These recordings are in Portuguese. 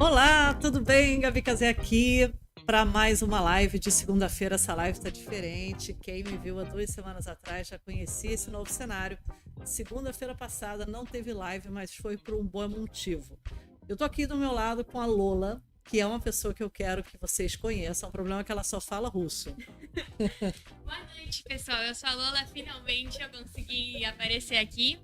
Olá, tudo bem? Gabi Casé aqui para mais uma live de segunda-feira. Essa live está diferente. Quem me viu há 2 semanas atrás já conhecia esse novo cenário. Segunda-feira passada não teve live, mas foi por um bom motivo. Eu tô aqui do meu lado com a Lola, que é uma pessoa que eu quero que vocês conheçam. O problema é que ela só fala russo. Boa noite, pessoal. Eu sou a Lola. Finalmente eu consegui aparecer aqui.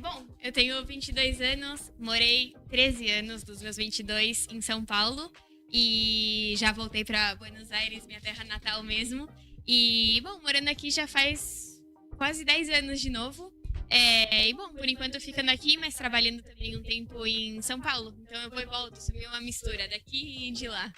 Bom, eu tenho 22 anos, morei 13 anos dos meus 22 em São Paulo e já voltei para Buenos Aires, minha terra natal mesmo. E, bom, morando aqui já faz quase 10 anos de novo. Bom, por enquanto ficando aqui, mas trabalhando também um tempo em São Paulo. Então eu vou e volto, subir uma mistura daqui e de lá.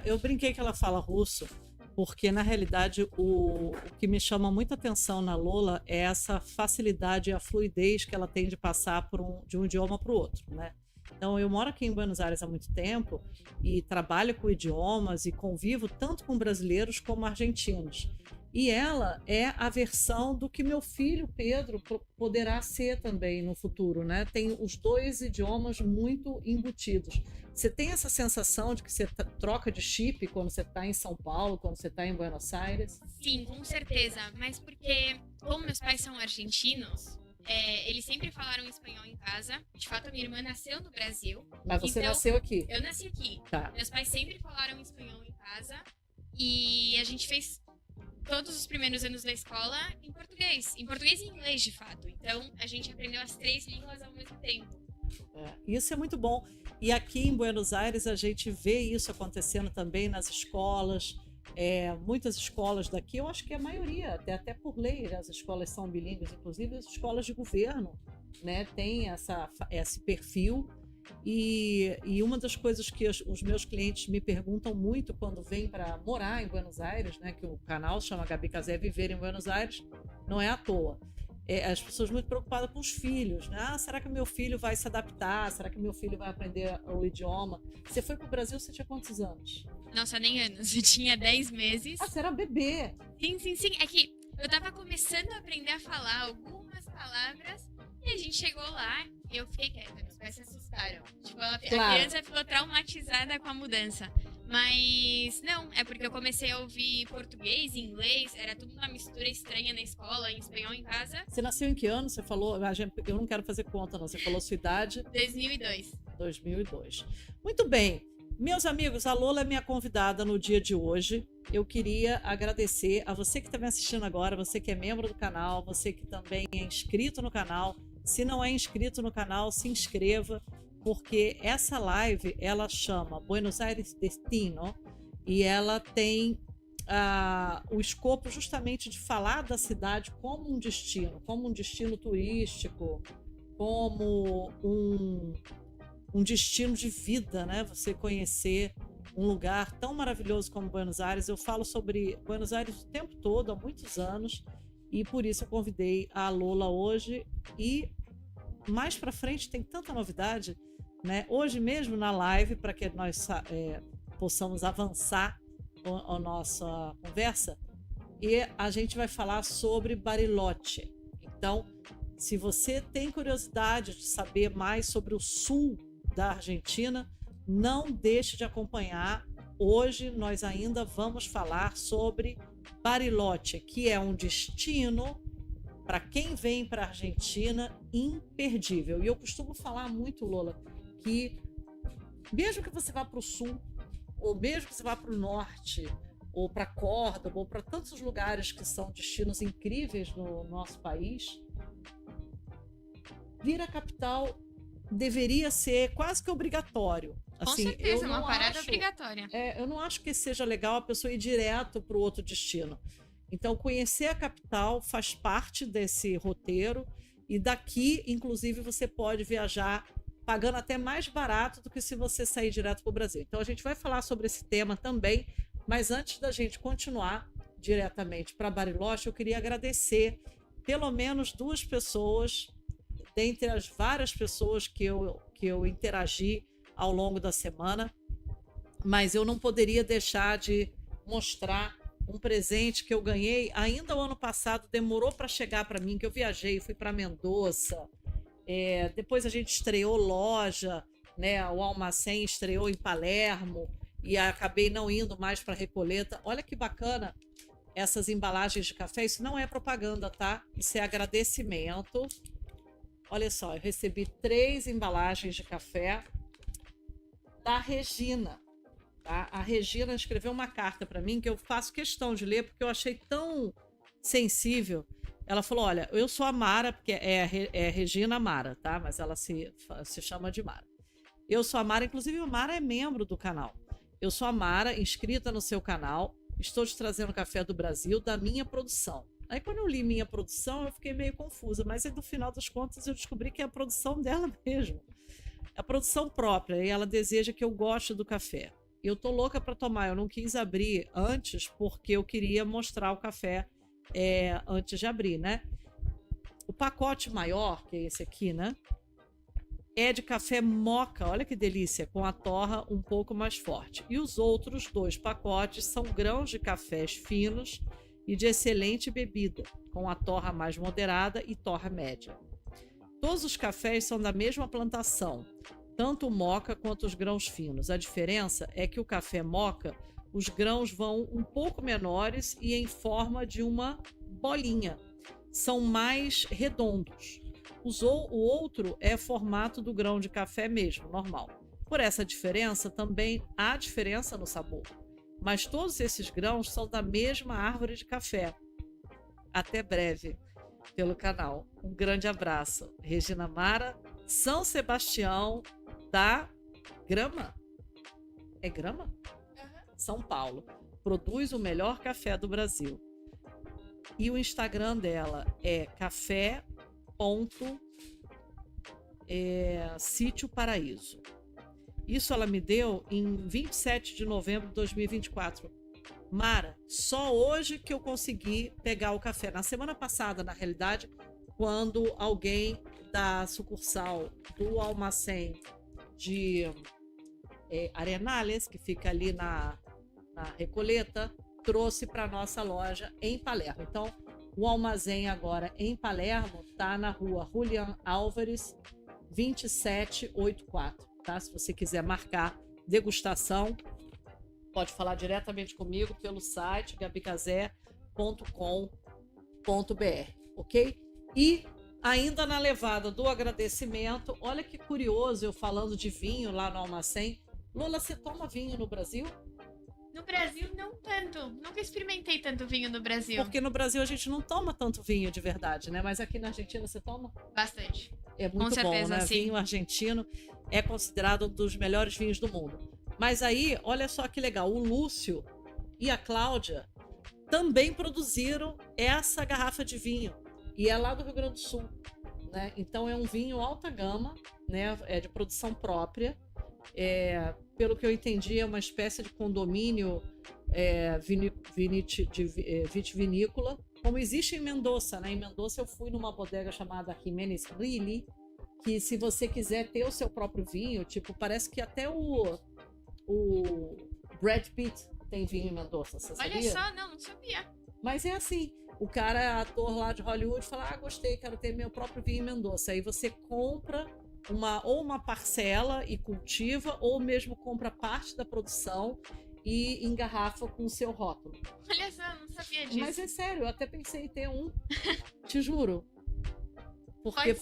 Eu brinquei que ela fala russo, porque na realidade o que me chama muita atenção na Lola é essa facilidade e a fluidez que ela tem de passar de um idioma para o outro, né? Então eu moro aqui em Buenos Aires há muito tempo e trabalho com idiomas e convivo tanto com brasileiros como argentinos. E ela é a versão do que meu filho Pedro poderá ser também no futuro, né? Tem os dois idiomas muito embutidos. Você tem essa sensação de que você troca de chip quando você está em São Paulo, quando você está em Buenos Aires? Sim, com certeza. Mas porque, como meus pais são argentinos, eles sempre falaram espanhol em casa. De fato, a minha irmã nasceu no Brasil. Mas você então, nasceu aqui? Eu nasci aqui. Tá. Meus pais sempre falaram espanhol em casa. E a gente fez todos os primeiros anos da escola em português. Em português e inglês, de fato. Então, a gente aprendeu as 3 línguas ao mesmo tempo. Isso é muito bom. E aqui em Buenos Aires a gente vê isso acontecendo também nas escolas. Muitas escolas daqui, eu acho que a maioria, até por lei, as escolas são bilíngues, inclusive as escolas de governo, né, tem esse perfil. E uma das coisas que os meus clientes me perguntam muito quando vêm para morar em Buenos Aires, né, que o canal chama Gabi Casé Viver em Buenos Aires, não é à toa. As pessoas muito preocupadas com os filhos, né? Será que meu filho vai se adaptar? Será que meu filho vai aprender o idioma? Você foi para o Brasil, você tinha quantos anos? Nossa, nem anos. Eu tinha 10 meses. Você era bebê. Sim. É que eu tava começando a aprender a falar algumas palavras e a gente chegou lá e eu fiquei quieta. Meus pais se assustaram. Tipo, a criança ficou traumatizada com a mudança. Mas não, é porque eu comecei a ouvir português, inglês, era tudo uma mistura estranha na escola, em espanhol em casa. Você nasceu em que ano? Você falou, eu não quero fazer conta não, você falou sua idade? 2002. 2002. Muito bem. Meus amigos, a Lola é minha convidada no dia de hoje. Eu queria agradecer a você que está me assistindo agora, você que é membro do canal, você que também é inscrito no canal. Se não é inscrito no canal, se inscreva, porque essa live, ela chama Buenos Aires Destino e ela tem o escopo justamente de falar da cidade como um destino turístico, como um destino de vida, né? Você conhecer um lugar tão maravilhoso como Buenos Aires. Eu falo sobre Buenos Aires o tempo todo, há muitos anos, e por isso eu convidei a Lola hoje. E mais para frente tem tanta novidade, né? Hoje mesmo na live, para que nós possamos avançar a nossa conversa, e a gente vai falar sobre Bariloche. Então, se você tem curiosidade de saber mais sobre o sul da Argentina, não deixe de acompanhar. Hoje nós ainda vamos falar sobre Bariloche, que é um destino para quem vem para a Argentina imperdível. E eu costumo falar muito, Lola, que mesmo que você vá para o sul, ou mesmo que você vá para o norte, ou para Córdoba, ou para tantos lugares que são destinos incríveis no nosso país, vir à capital deveria ser quase que obrigatório. Com certeza, uma parada obrigatória. Eu não acho que seja legal a pessoa ir direto para o outro destino. Então, conhecer a capital faz parte desse roteiro e daqui, inclusive, você pode viajar pagando até mais barato do que se você sair direto para o Brasil. Então, a gente vai falar sobre esse tema também, mas antes da gente continuar diretamente para Bariloche, eu queria agradecer pelo menos 2 pessoas, dentre as várias pessoas que eu interagi ao longo da semana, mas eu não poderia deixar de mostrar um presente que eu ganhei ainda o ano passado, demorou para chegar para mim, que eu viajei, fui para Mendoza, depois a gente estreou loja, né? O Almacém estreou em Palermo e acabei não indo mais para Recoleta. Olha que bacana essas embalagens de café. Isso não é propaganda, tá? Isso é agradecimento. Olha só, eu recebi 3 embalagens de café da Regina. Tá? A Regina escreveu uma carta para mim que eu faço questão de ler porque eu achei tão sensível. Ela falou: olha, eu sou a Mara, porque é Regina Mara, tá? Mas ela se chama de Mara. Eu sou a Mara, inclusive a Mara é membro do canal. Eu sou a Mara, inscrita no seu canal. Estou te trazendo café do Brasil, da minha produção. Aí quando eu li minha produção, eu fiquei meio confusa, mas no final das contas eu descobri que é a produção dela mesmo. É a produção própria, e ela deseja que eu goste do café. Eu tô louca para tomar, eu não quis abrir antes porque eu queria mostrar o café antes de abrir, né? O pacote maior, que é esse aqui, né? É de café moca, olha que delícia, com a torra um pouco mais forte. E os outros 2 pacotes são grãos de cafés finos e de excelente bebida, com a torra mais moderada e torra média. Todos os cafés são da mesma plantação, tanto o moca quanto os grãos finos. A diferença é que o café moca, os grãos vão um pouco menores e em forma de uma bolinha. São mais redondos. O outro é formato do grão de café mesmo, normal. Por essa diferença, também há diferença no sabor. Mas todos esses grãos são da mesma árvore de café. Até breve pelo canal. Um grande abraço. Regina Mara, São Sebastião da Grama. É Grama? Uhum. São Paulo. Produz o melhor café do Brasil. E o Instagram dela é café.sítio Paraíso. Isso ela me deu em 27 de novembro de 2024. Mara, só hoje que eu consegui pegar o café. Na semana passada, na realidade, quando alguém da sucursal do Almacém de Arenales, que fica ali na Recoleta, trouxe para nossa loja em Palermo. Então, o Almacém agora em Palermo está na rua Julián Álvares, 2784. Tá? Se você quiser marcar degustação, pode falar diretamente comigo pelo site gabicazé.com.br, ok? E ainda na levada do agradecimento, olha que curioso eu falando de vinho lá no Almacém. Lola, você toma vinho no Brasil? No Brasil, não tanto. Nunca experimentei tanto vinho no Brasil. Porque no Brasil a gente não toma tanto vinho de verdade, né? Mas aqui na Argentina você toma? Bastante. É muito Com certeza, bom, né? sim. Vinho argentino é considerado um dos melhores vinhos do mundo. Mas aí, olha só que legal, o Lúcio e a Cláudia também produziram essa garrafa de vinho. E é lá do Rio Grande do Sul, né? Então é um vinho alta gama, né? É de produção própria. Pelo que eu entendi, é uma espécie de condomínio vitivinícola, como existe em Mendoza, né? Em Mendoza eu fui numa bodega chamada Jiménez Rilli, que se você quiser ter o seu próprio vinho, tipo, parece que até o Brad Pitt tem vinho em Mendoza, você sabia? Olha só, não sabia. Mas é assim, o cara é ator lá de Hollywood, fala, gostei, quero ter meu próprio vinho em Mendoza. Aí você compra uma parcela e cultiva, ou mesmo compra parte da produção e engarrafa com o seu rótulo. Olha só, não sabia disso. Mas é sério, eu até pensei em ter um, te juro. Porque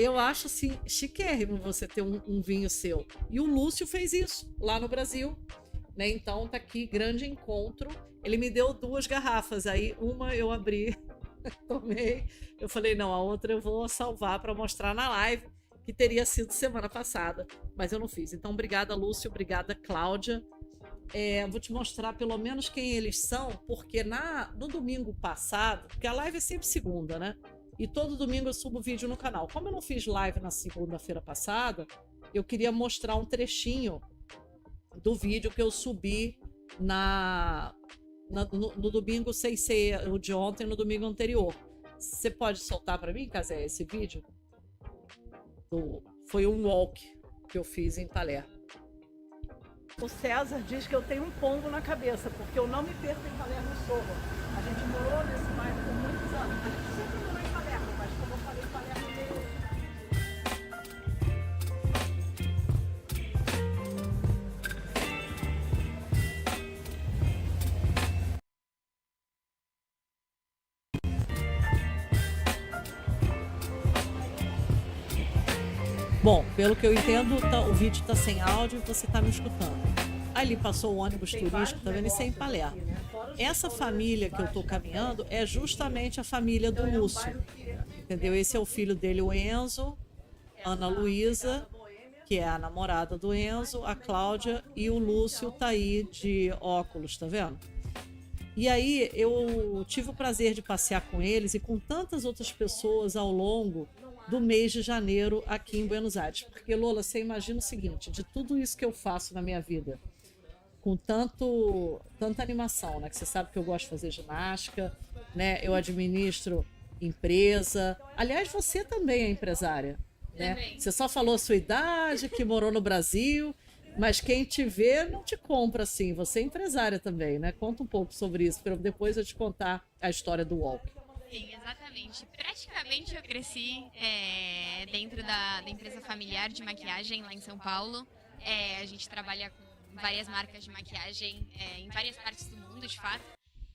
eu acho assim, chiquérrimo você ter um vinho seu. E o Lúcio fez isso lá no Brasil, né? Então tá aqui, grande encontro. Ele me deu 2 garrafas, aí uma eu abri, tomei. Eu falei, não, a outra eu vou salvar para mostrar na live, que teria sido semana passada, mas eu não fiz. Então, obrigada, Lúcio, obrigada, Cláudia. Vou te mostrar pelo menos quem eles são, porque no domingo passado, porque a live é sempre segunda, né? E todo domingo eu subo vídeo no canal. Como eu não fiz live na segunda-feira passada, eu queria mostrar um trechinho do vídeo que eu subi no domingo, sem ser o de ontem, no domingo anterior. Você pode soltar para mim, Cazé, esse vídeo? Foi um walk que eu fiz em Palermo. O César diz que eu tenho um pombo na cabeça, porque eu não me perco em Palermo Sorro. A gente morou nesse bairro por muitos anos. A gente sempre morou em Palermo, mas como eu falei, Palermo Bom, pelo que eu entendo, o vídeo está sem áudio e você está me escutando. Ali passou o ônibus turístico, tá vendo? Isso é em Palermo. Essa família que eu estou caminhando é justamente a família do Lúcio, entendeu? Esse é o filho dele, o Enzo, Ana Luísa, que é a namorada do Enzo, a Cláudia, e o Lúcio tá aí de óculos, tá vendo? E aí eu tive o prazer de passear com eles e com tantas outras pessoas ao longo do mês de janeiro aqui em Buenos Aires. Porque, Lola, você imagina o seguinte, de tudo isso que eu faço na minha vida, com tanta animação, né? Que você sabe que eu gosto de fazer ginástica, né? Eu administro empresa. Aliás, você também é empresária, né? Você só falou a sua idade, que morou no Brasil, mas quem te vê não te compra assim. Você é empresária também, né? Conta um pouco sobre isso, para depois eu te contar a história do Walk. Sim, exatamente. Praticamente eu cresci dentro da empresa familiar de maquiagem lá em São Paulo. A gente trabalha com várias marcas de maquiagem em várias partes do mundo, de fato.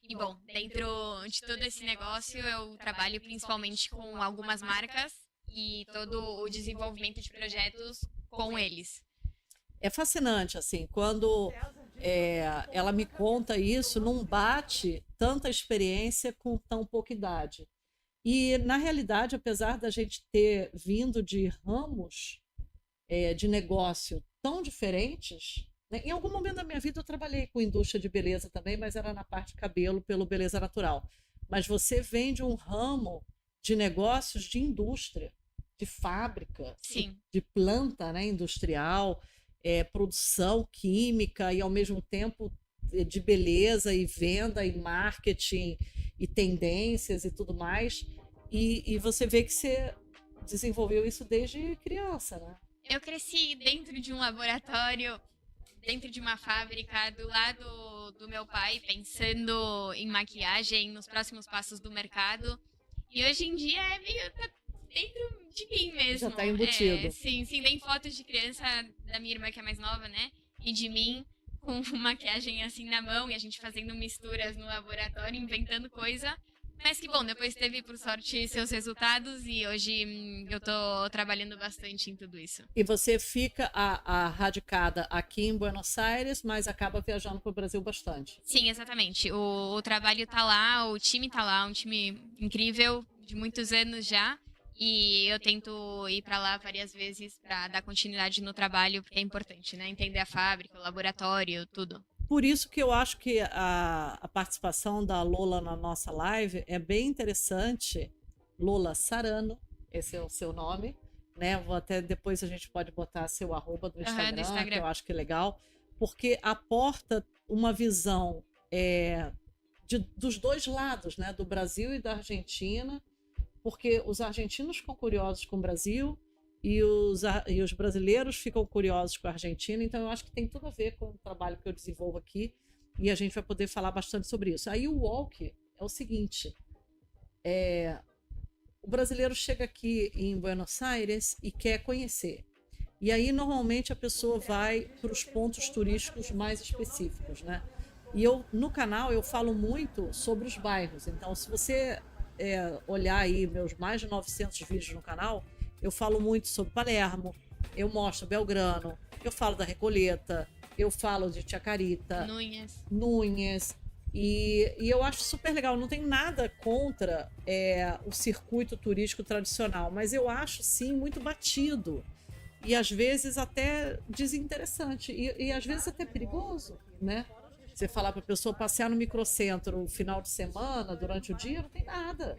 E, bom, dentro de todo esse negócio, eu trabalho principalmente com algumas marcas e todo o desenvolvimento de projetos com eles. É fascinante, assim, quando ela me conta isso, não bate tanta experiência com tão pouca idade. E, na realidade, apesar da gente ter vindo de ramos de negócio tão diferentes, né? Em algum momento da minha vida eu trabalhei com indústria de beleza também, mas era na parte de cabelo pelo Beleza Natural. Mas você vem de um ramo de negócios de indústria, de fábrica, de planta, né, industrial, produção química e ao mesmo tempo de beleza e venda e marketing e tendências e tudo mais. E você vê que você desenvolveu isso desde criança, né? Eu cresci dentro de um laboratório, dentro de uma fábrica, do lado do meu pai, pensando em maquiagem, nos próximos passos do mercado. E hoje em dia é meio dentro de mim mesmo. Já tá embutido. Sim, tem fotos de criança da minha irmã, que é mais nova, né? E de mim com maquiagem assim na mão e a gente fazendo misturas no laboratório, inventando coisa. Mas que bom, depois teve, por sorte, seus resultados e hoje eu tô trabalhando bastante em tudo isso. E você fica radicada aqui em Buenos Aires, mas acaba viajando para o Brasil bastante. Sim, exatamente. O trabalho tá lá, o time tá lá, um time incrível, de muitos anos já. E eu tento ir para lá várias vezes para dar continuidade no trabalho, porque é importante, né? Entender a fábrica, o laboratório, tudo. Por isso que eu acho que a participação da Lola na nossa live é bem interessante. Lola Sarano, esse é o seu nome, né? Até depois a gente pode botar seu arroba do Instagram, que eu acho que é legal, porque aporta uma visão dos dois lados, né? Do Brasil e da Argentina, porque os argentinos ficam curiosos com o Brasil e os brasileiros ficam curiosos com a Argentina, então eu acho que tem tudo a ver com o trabalho que eu desenvolvo aqui e a gente vai poder falar bastante sobre isso. Aí o Walk é o seguinte, o brasileiro chega aqui em Buenos Aires e quer conhecer, e aí normalmente a pessoa vai para os pontos turísticos mais específicos, né? E no canal eu falo muito sobre os bairros, então se você olhar aí meus mais de 900 vídeos no canal, eu falo muito sobre Palermo, eu mostro Belgrano, eu falo da Recoleta, eu falo de Chacarita, Núñez, e eu acho super legal. Não tem nada contra o circuito turístico tradicional, mas eu acho sim muito batido e às vezes até desinteressante e às vezes até perigoso, né? Você falar para a pessoa passear no microcentro no final de semana, durante o dia, não tem nada.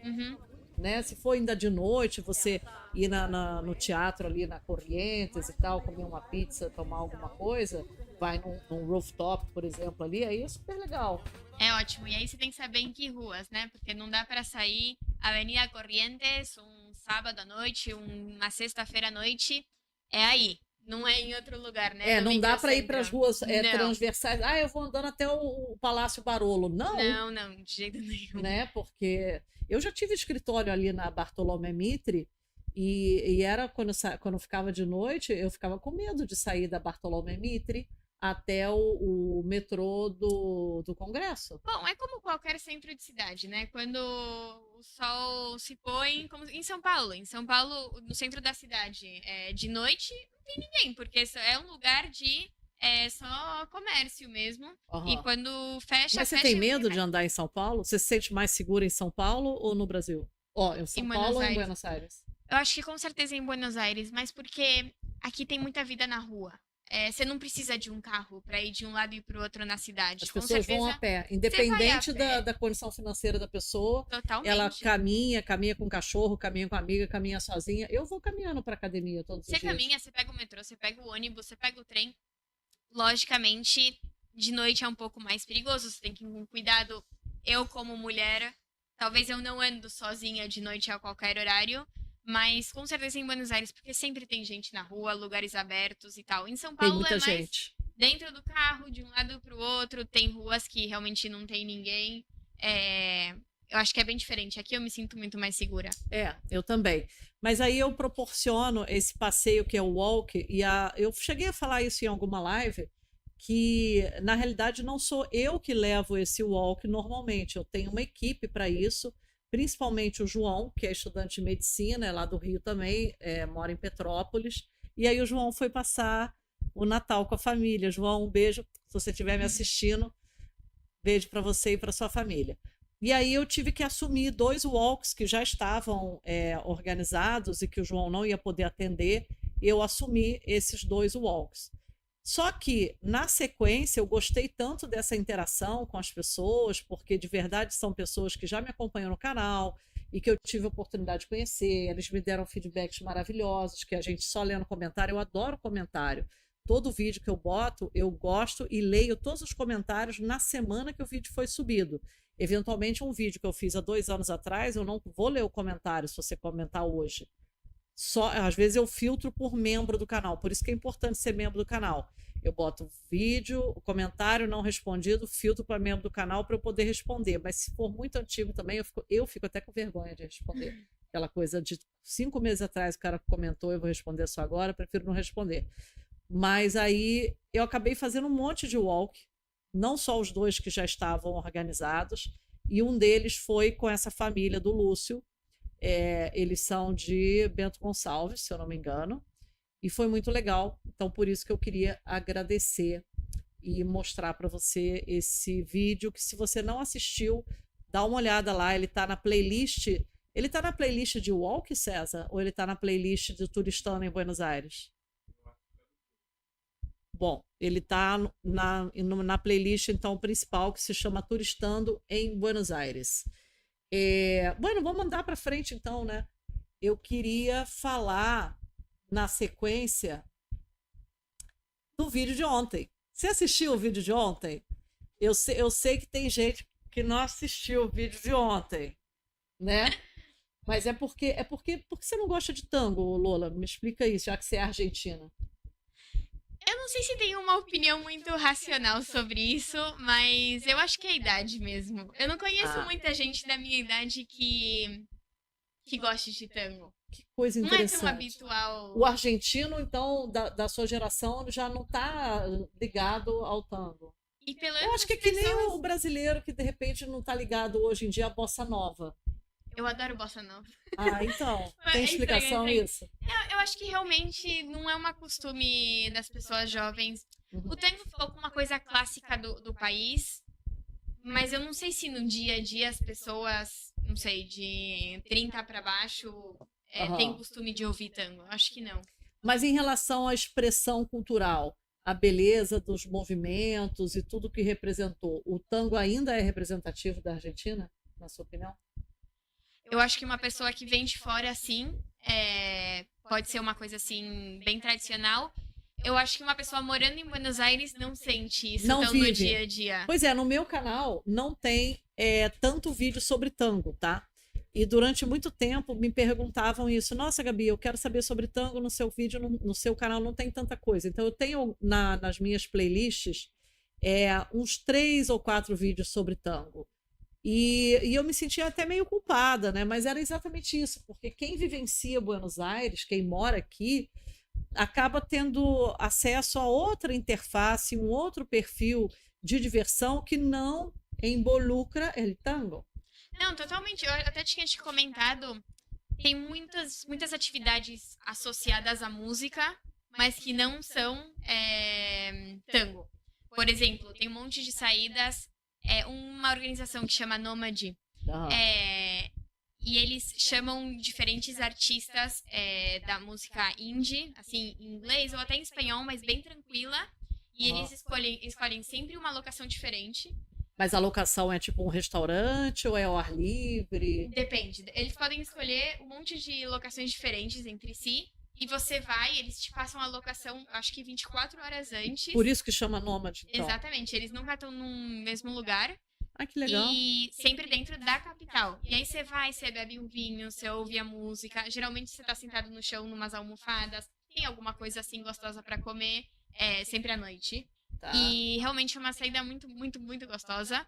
Né? Se for ainda de noite, você ir no teatro ali na Corrientes e tal, comer uma pizza, tomar alguma coisa, vai num rooftop, por exemplo, ali, aí é super legal. É ótimo. E aí você tem que saber em que ruas, né? Porque não dá para sair Avenida Corrientes um sábado à noite, uma sexta-feira à noite, é aí. Não é em outro lugar, né? Não dá para ir para as ruas transversais. Eu vou andando até o Palácio Barolo. Não, de jeito nenhum. Né? Porque eu já tive escritório ali na Bartolomé Mitre e era quando eu ficava de noite, eu ficava com medo de sair da Bartolomé Mitre até o metrô do Congresso. Bom, é como qualquer centro de cidade, né? Quando o sol se põe, como em São Paulo. Em São Paulo, no centro da cidade, de noite não tem ninguém, porque é um lugar de só comércio mesmo. E Aham. quando fecha, Mas você fecha tem e ninguém medo vai. de andar em São Paulo? Você se sente mais segura em São Paulo ou no Brasil? Ó, em São Em Paulo Buenos ou em Aires. Buenos Aires? Eu acho que com certeza em Buenos Aires, mas porque aqui tem muita vida na rua. Você não precisa de um carro para ir de um lado e para o outro na As cidade. Com pessoas vão a certeza pé, você vai a independente pé, da condição financeira da pessoa, ela totalmente. caminha com o cachorro, caminha com a amiga, caminha sozinha. Eu vou caminhando para academia todos os Você dias. caminha, você pega o metrô, você pega o ônibus, você pega o trem. Logicamente, de noite é um pouco mais perigoso, você tem que ir com cuidado. Eu, como mulher, talvez eu não ando sozinha de noite a qualquer horário, mas com certeza em Buenos Aires, porque sempre tem gente na rua, lugares abertos e tal. Em São Tem Paulo é muita mais gente. dentro do carro, de um lado para o outro, tem ruas que realmente não tem ninguém. Eu acho que é bem diferente. Aqui eu me sinto muito mais segura. Eu também. Mas aí eu proporciono esse passeio que é o walk, eu cheguei a falar isso em alguma live, que na realidade não sou eu que levo esse walk normalmente, eu tenho uma equipe para isso, principalmente o João, que é estudante de medicina, é lá do Rio também, mora em Petrópolis, e aí o João foi passar o Natal com a família. João, um beijo, se você estiver me assistindo, beijo para você e para sua família. E aí eu tive que assumir 2 walks que já estavam organizados e que o João não ia poder atender. Eu assumi esses 2 walks. Só que, na sequência, eu gostei tanto dessa interação com as pessoas, porque de verdade são pessoas que já me acompanham no canal e que eu tive a oportunidade de conhecer. Eles me deram feedbacks maravilhosos, que a gente só lê no comentário. Eu adoro comentário. Todo vídeo que eu boto, eu gosto e leio todos os comentários na semana que o vídeo foi subido. Eventualmente, um vídeo que eu fiz há 2 anos atrás, eu não vou ler o comentário se você comentar hoje. Só, às vezes eu filtro por membro do canal, por isso que é importante ser membro do canal. Eu boto vídeo, o comentário não respondido, filtro para membro do canal para eu poder responder. Mas se for muito antigo também, eu fico até com vergonha de responder. Aquela coisa de 5 meses atrás o cara comentou, eu vou responder só agora, prefiro não responder. Mas aí eu acabei fazendo um monte de walk, não só os 2 que já estavam organizados, e um deles foi com essa família do Lúcio. Eles são de Bento Gonçalves, se eu não me engano, e foi muito legal. Então, por isso que eu queria agradecer e mostrar para você esse vídeo, que se você não assistiu, dá uma olhada lá, ele está na playlist. Ele está na playlist de Walk, César? Ou ele está na playlist de Turistando em Buenos Aires? Bom, ele está na playlist, então, principal, que se chama Turistando em Buenos Aires. Bueno, vamos andar para frente, então, né? Eu queria falar, na sequência, do vídeo de ontem. Você assistiu o vídeo de ontem? Eu sei que tem gente que não assistiu o vídeo de ontem, né? Mas porque você não gosta de tango, Lola? Me explica isso, já que você é argentina. Eu não sei se tem uma opinião muito racional sobre isso, mas eu acho que é a idade mesmo. Eu não conheço muita gente da minha idade que goste de tango. Que coisa interessante. Não é tão habitual. O argentino, então, da sua geração, já não está ligado ao tango. E pelo Eu acho que é que nem o brasileiro que, de repente, não está ligado hoje em dia à bossa nova. Eu adoro bossa nova. Então, tem explicação isso? Eu acho que realmente não é um costume das pessoas jovens. O tango ficou com uma coisa clássica do país, mas eu não sei se no dia a dia as pessoas, não sei, de 30 para baixo, têm costume de ouvir tango. Acho que não. Mas em relação à expressão cultural, a beleza dos movimentos e tudo que representou, o tango ainda é representativo da Argentina, na sua opinião? Eu acho que uma pessoa que vem de fora, assim, pode ser uma coisa, assim, bem tradicional. Eu acho que uma pessoa morando em Buenos Aires não sente isso tão no dia a dia. Pois é, no meu canal não tem tanto vídeo sobre tango, tá? E durante muito tempo me perguntavam isso. Nossa, Gabi, eu quero saber sobre tango no seu vídeo, no seu canal não tem tanta coisa. Então eu tenho nas minhas playlists uns 3 ou 4 vídeos sobre tango. E eu me sentia até meio culpada, né? Mas era exatamente isso, porque quem vivencia Buenos Aires, quem mora aqui, acaba tendo acesso a outra interface, um outro perfil de diversão que não involucra o tango. Não, totalmente. Eu até tinha te comentado, tem muitas atividades associadas à música, mas que não são tango. Por exemplo, tem um monte de saídas, uma organização que chama Nômade, e eles chamam diferentes artistas da música indie, assim, em inglês ou até em espanhol, mas bem tranquila, e eles escolhem sempre uma locação diferente. Mas a locação é tipo um restaurante ou é ao ar livre? Depende. Eles podem escolher um monte de locações diferentes entre si. E você vai, eles te passam a locação, acho que 24 horas antes. Por isso que chama Nômade, então. Exatamente. Eles nunca estão no mesmo lugar. Ah, que legal. E sempre dentro da capital. E aí você vai, você bebe um vinho, você ouve a música. Geralmente você tá sentado no chão, numas almofadas. Tem alguma coisa assim gostosa pra comer. Sempre à noite. Tá. E realmente é uma saída muito, muito, muito gostosa.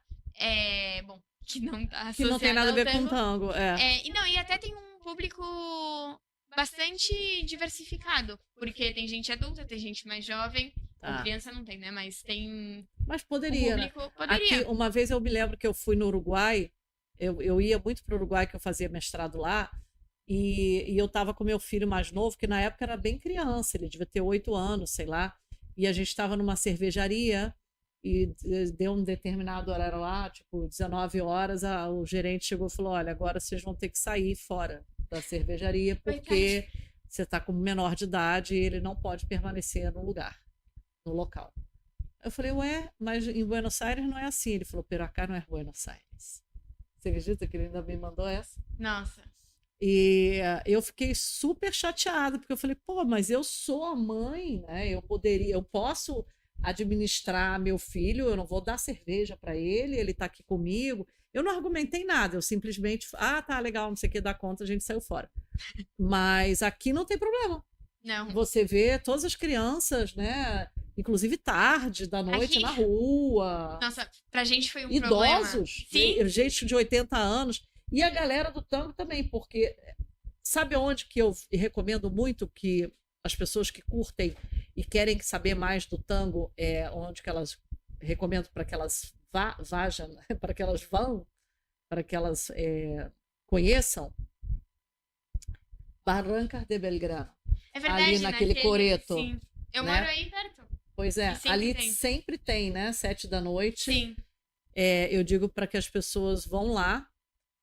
Bom, que não tá associada que não tem nada a ver ao com tango. E até tem um público bastante diversificado. Porque tem gente adulta, tem gente mais jovem. Tá. Com criança não tem, né? Mas tem... Mas poderia, né? Poderia. Aqui, uma vez eu me lembro que eu fui no Uruguai. Eu ia muito para o Uruguai, que eu fazia mestrado lá. E eu estava com meu filho mais novo, que na época era bem criança. Ele devia ter 8 anos, sei lá. E a gente estava numa cervejaria e deu um determinado horário lá, tipo 19 horas, o gerente chegou e falou, olha, agora vocês vão ter que sair fora da cervejaria porque você está com menor de idade e ele não pode permanecer no local. Eu falei, ué, mas em Buenos Aires não é assim. Ele falou, pero acá não é Buenos Aires. Você acredita que ele ainda me mandou essa? Nossa. E eu fiquei super chateada, porque eu falei, pô, mas eu sou a mãe, né? Eu posso administrar meu filho, eu não vou dar cerveja para ele tá aqui comigo. Eu não argumentei nada, eu simplesmente, tá, legal, não sei o que, dá conta, a gente saiu fora. Mas aqui não tem problema. Não. Você vê todas as crianças, né? Inclusive tarde da noite na rua. Nossa, pra gente foi um idosos, problema. Sim. Gente de 80 anos. E a galera do tango também, porque sabe onde que eu recomendo muito que as pessoas que curtem e querem saber mais do tango, onde que elas recomendo para que elas vajam, para que elas vão, para que elas conheçam? Barranca de Belgrano. É verdade, ali naquele coreto. Sim. Eu né? moro aí perto. Pois é, ali sempre tem, né? 7 da noite. Sim. Eu digo para que as pessoas vão lá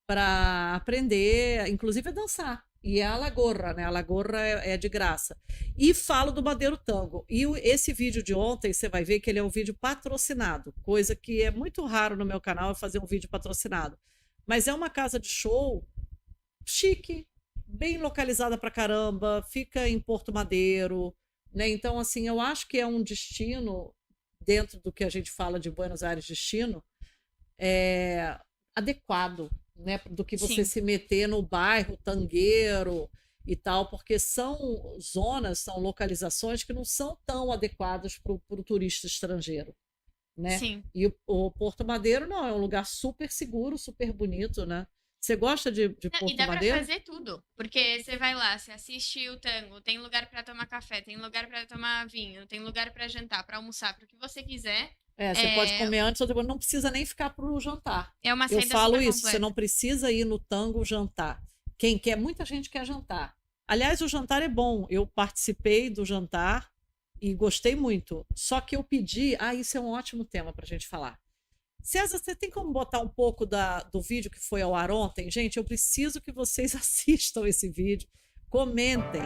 para aprender, inclusive a dançar. E a lagorra, né? A lagorra é de graça. E falo do Madeiro Tango. E esse vídeo de ontem, você vai ver que ele é um vídeo patrocinado, coisa que é muito raro no meu canal, fazer um vídeo patrocinado. Mas é uma casa de show chique, bem localizada pra caramba, fica em Porto Madeiro, né? Então, assim, eu acho que é um destino, dentro do que a gente fala de Buenos Aires destino, adequado, né, do que você se meter no bairro tangueiro e tal, porque são zonas, são localizações que não são tão adequadas para o turista estrangeiro, né? Sim. E o Porto Madeiro não, é um lugar super seguro, super bonito, né? Você gosta de Porto Madeiro? E dá pra fazer tudo, porque você vai lá, você assiste o tango, tem lugar para tomar café, tem lugar para tomar vinho, tem lugar para jantar, para almoçar, para o que você quiser. Você pode comer antes ou depois, não precisa nem ficar pro jantar. É uma saída Eu falo super isso, completa. você não precisa ir no tango jantar. Quem quer, muita gente quer jantar. Aliás, o jantar é bom. Eu participei do jantar e gostei muito. Só que eu pedi, isso é um ótimo tema pra gente falar. César, você tem como botar um pouco do vídeo que foi ao ar ontem? Gente, eu preciso que vocês assistam esse vídeo, comentem,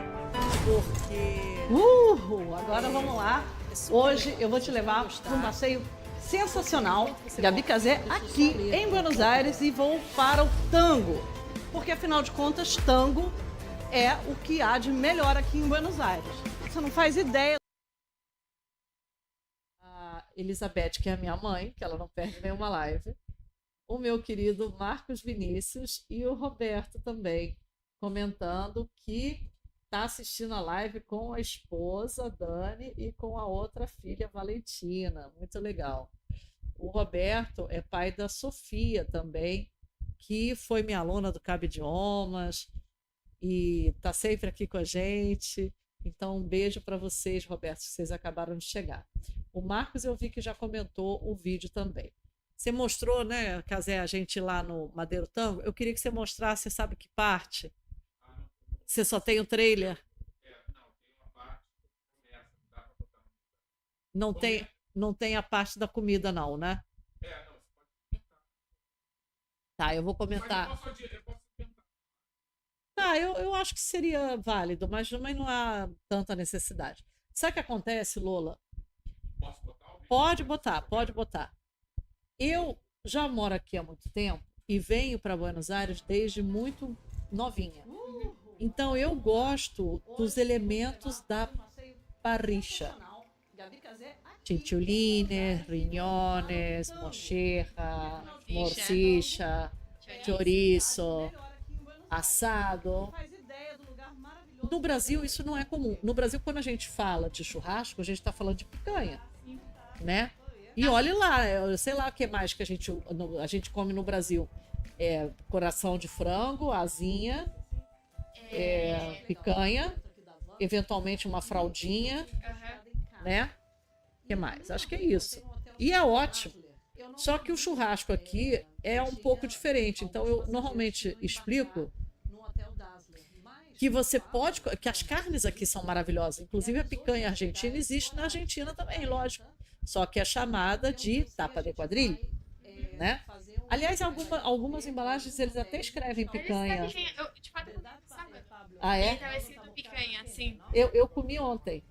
porque... agora vamos lá. Hoje eu vou te levar para um passeio sensacional, Gabi Casé, aqui em Buenos Aires, e vou para o tango, porque afinal de contas, tango é o que há de melhor aqui em Buenos Aires. Você não faz ideia. A Elizabeth, que é a minha mãe, que ela não perde nenhuma live, o meu querido Marcos Vinícius e o Roberto também, comentando que está assistindo a live com a esposa, Dani, e com a outra filha, Valentina. Muito legal. O Roberto é pai da Sofia também, que foi minha aluna do Cabo Idiomas e está sempre aqui com a gente. Então, um beijo para vocês, Roberto, que vocês acabaram de chegar. O Marcos, eu vi que já comentou o vídeo também. Você mostrou, né, Casé, a gente lá no Madeiro Tango? Eu queria que você mostrasse, você sabe que parte? Você só tem o trailer? Não tem a parte da comida, não, né? Tá, eu vou comentar. Tá, eu acho que seria válido, mas também não há tanta necessidade. Sabe o que acontece, Lola? Pode botar, pode botar. Eu já moro aqui há muito tempo e venho para Buenos Aires desde muito novinha. Então eu gosto dos elementos da parricha. Chinchulines, riñones, mocheja, morcilla, chouriço, assado. No Brasil isso não é comum. No Brasil, quando a gente fala de churrasco, a gente está falando de picanha, né? E olhe lá, eu sei lá o que mais que a gente come no Brasil. Coração de frango, asinha, picanha, eventualmente uma fraldinha, né? O que mais? Acho que é isso. E é ótimo. Só que o churrasco aqui é um pouco diferente. Então, eu normalmente explico que você pode... que as carnes aqui são maravilhosas. Inclusive, a picanha argentina existe na Argentina também, lógico. Só que é chamada de tapa de quadrilha, né? Aliás, algumas embalagens, eles até escrevem picanha. Ah, é? Estava escrito picanha, sim. Eu comi ontem.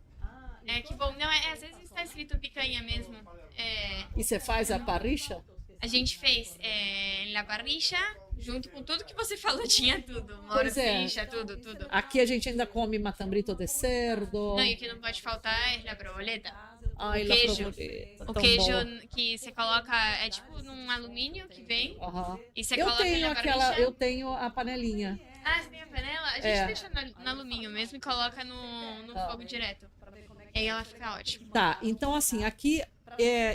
Que bom. Não, às vezes está escrito picanha mesmo. E você faz a parricha? A gente fez na parricha, junto com tudo que você falou, tinha tudo. Pois Morficha, tudo. Aqui a gente ainda come matambrito de cerdo. Não, e o que não pode faltar é a provoleta. Ai, o queijo. Provoleta, O tão queijo bom. que você coloca, é tipo num alumínio que vem. E você Eu coloca tenho na parricha. eu tenho a panelinha. Ah, você tem a panela? A gente deixa no alumínio mesmo e coloca no fogo direto. E aí ela fica ótima. Tá, então assim, aqui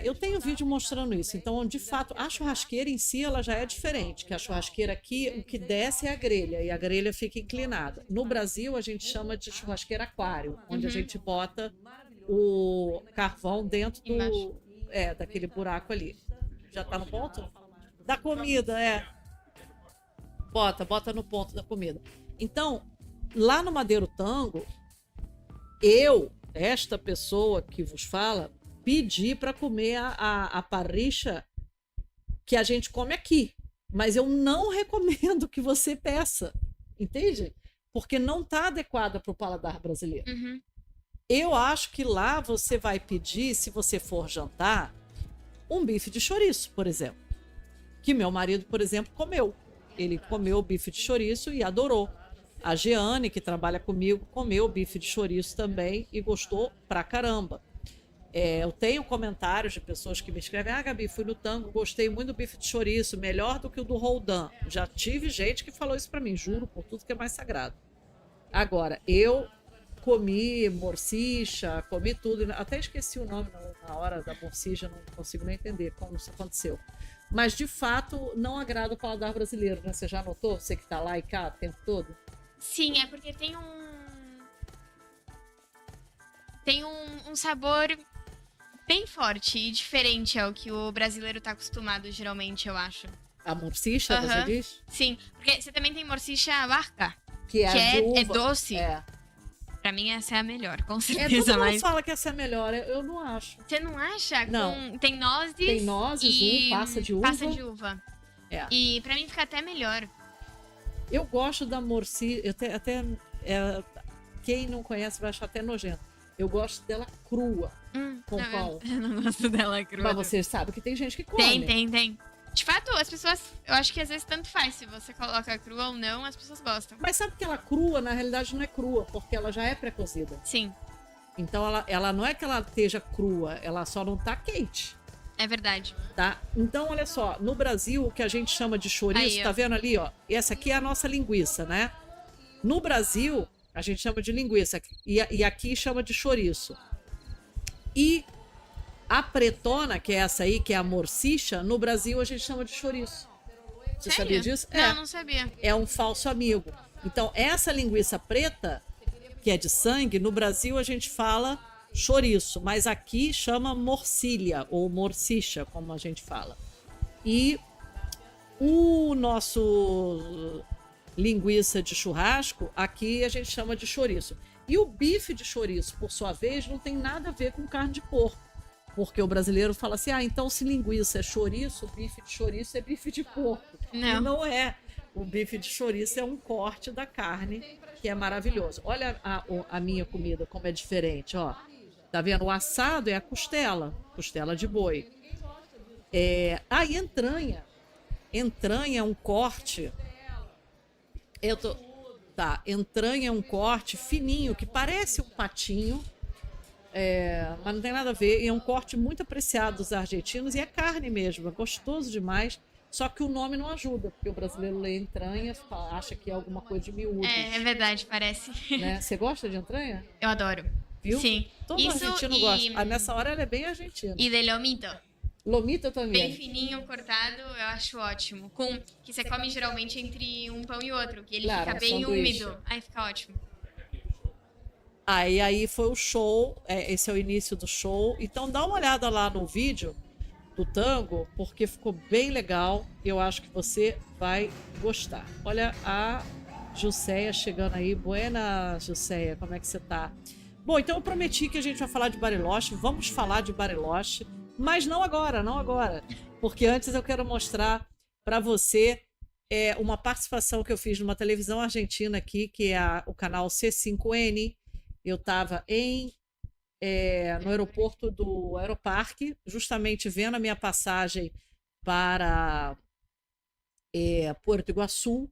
eu tenho vídeo mostrando isso. Então, de fato, a churrasqueira em si, ela já é diferente. Que a churrasqueira aqui, o que desce é a grelha. E a grelha fica inclinada. No Brasil, a gente chama de churrasqueira aquário. Onde a gente bota o carvão dentro daquele buraco ali. Já tá no ponto? Da comida, Bota no ponto da comida. Então, lá no Madeiro Tango, esta pessoa que vos fala, pedi para comer a parricha que a gente come aqui. Mas eu não recomendo que você peça. Entende? Porque não está adequada para o paladar brasileiro. Eu acho que lá você vai pedir, se você for jantar, um bife de chouriço, por exemplo. Que meu marido, por exemplo, comeu. Ele comeu o bife de chouriço e adorou. A Jeane, que trabalha comigo, comeu bife de chouriço também e gostou pra caramba. Eu tenho comentários de pessoas que me escrevem: Gabi, fui no tango, gostei muito do bife de chouriço, melhor do que o do Roldan. Já tive gente que falou isso pra mim, juro por tudo que é mais sagrado. Agora, eu comi morcicha, comi tudo, até esqueci o nome na hora da morcicha, não consigo nem entender como isso aconteceu. Mas, de fato, não agrada o paladar brasileiro, né? Você já notou? Você que tá lá e cá o tempo todo? Sim, é porque tem um sabor bem forte e diferente ao que o brasileiro tá acostumado, geralmente, eu acho. A morcicha, você diz? Sim, porque você também tem morcicha barca, que é doce. Pra mim, essa é a melhor, com certeza. Todo mundo fala que essa é a melhor, eu não acho. Você não acha? Não. Tem nozes. Tem nozes, passa de uva. Passa de uva. E pra mim fica até melhor. Eu gosto da morcilla, quem não conhece vai achar até nojento. Eu gosto dela crua, com pão. Eu não gosto dela crua. Mas você sabe que tem gente que come. Tem. De fato, as pessoas, eu acho que às vezes tanto faz, se você coloca crua ou não, as pessoas gostam. Mas sabe que ela crua, na realidade, não é crua, porque ela já é pré-cozida. Sim. Então ela não é que ela esteja crua, ela só não tá quente. É verdade. Tá? Então, olha só, no Brasil, o que a gente chama de chouriço, aí, tá vendo ali, ó? Essa aqui é a nossa linguiça, né? No Brasil, a gente chama de linguiça, e aqui chama de chouriço. E a pretona, que é essa aí, que é a morcicha, no Brasil a gente chama de chouriço. Você sabia disso? Não, não sabia. É um falso amigo. Então, essa linguiça preta que é de sangue, no Brasil a gente fala chouriço, mas aqui chama morcilha ou morcicha, como a gente fala. E o nosso linguiça de churrasco, aqui a gente chama de chouriço. E o bife de chouriço, por sua vez, não tem nada a ver com carne de porco. Porque o brasileiro fala assim, então se linguiça é chouriço, bife de chouriço é bife de porco. Não. E não é. O bife de chouriço é um corte da carne, que é maravilhoso. Olha a minha comida, como é diferente, ó. Tá vendo? O assado é a costela de boi. E entranha. Entranha é um corte. Entranha é um corte fininho, que parece um patinho, mas não tem nada a ver. E é um corte muito apreciado dos argentinos e é carne mesmo, é gostoso demais. Só que o nome não ajuda, porque o brasileiro lê entranha, acha que é alguma coisa de miúdo. É verdade, parece. Né? Você gosta de entranha? Eu adoro. Viu? Sim. Todo argentino gosta. Nessa hora ela é bem argentina. E de lomito. Lomito também. Bem fininho, cortado, eu acho ótimo. Que você come geralmente entre um pão e outro, que ele fica bem sanduíche. úmido. Aí fica ótimo. Aí foi o show, esse é o início do show. Então dá uma olhada lá no vídeo do tango, porque ficou bem legal. Eu acho que você vai gostar. Olha a Jusceia chegando aí. Buena, Jusceia, como é que você tá? Bom, então eu prometi que a gente vai falar de Bariloche. Vamos falar de Bariloche, mas não agora, porque antes eu quero mostrar para você uma participação que eu fiz numa televisão argentina aqui, que é o canal C5N. Eu estava no aeroporto do Aeroparque, justamente vendo a minha passagem para Porto Iguaçu,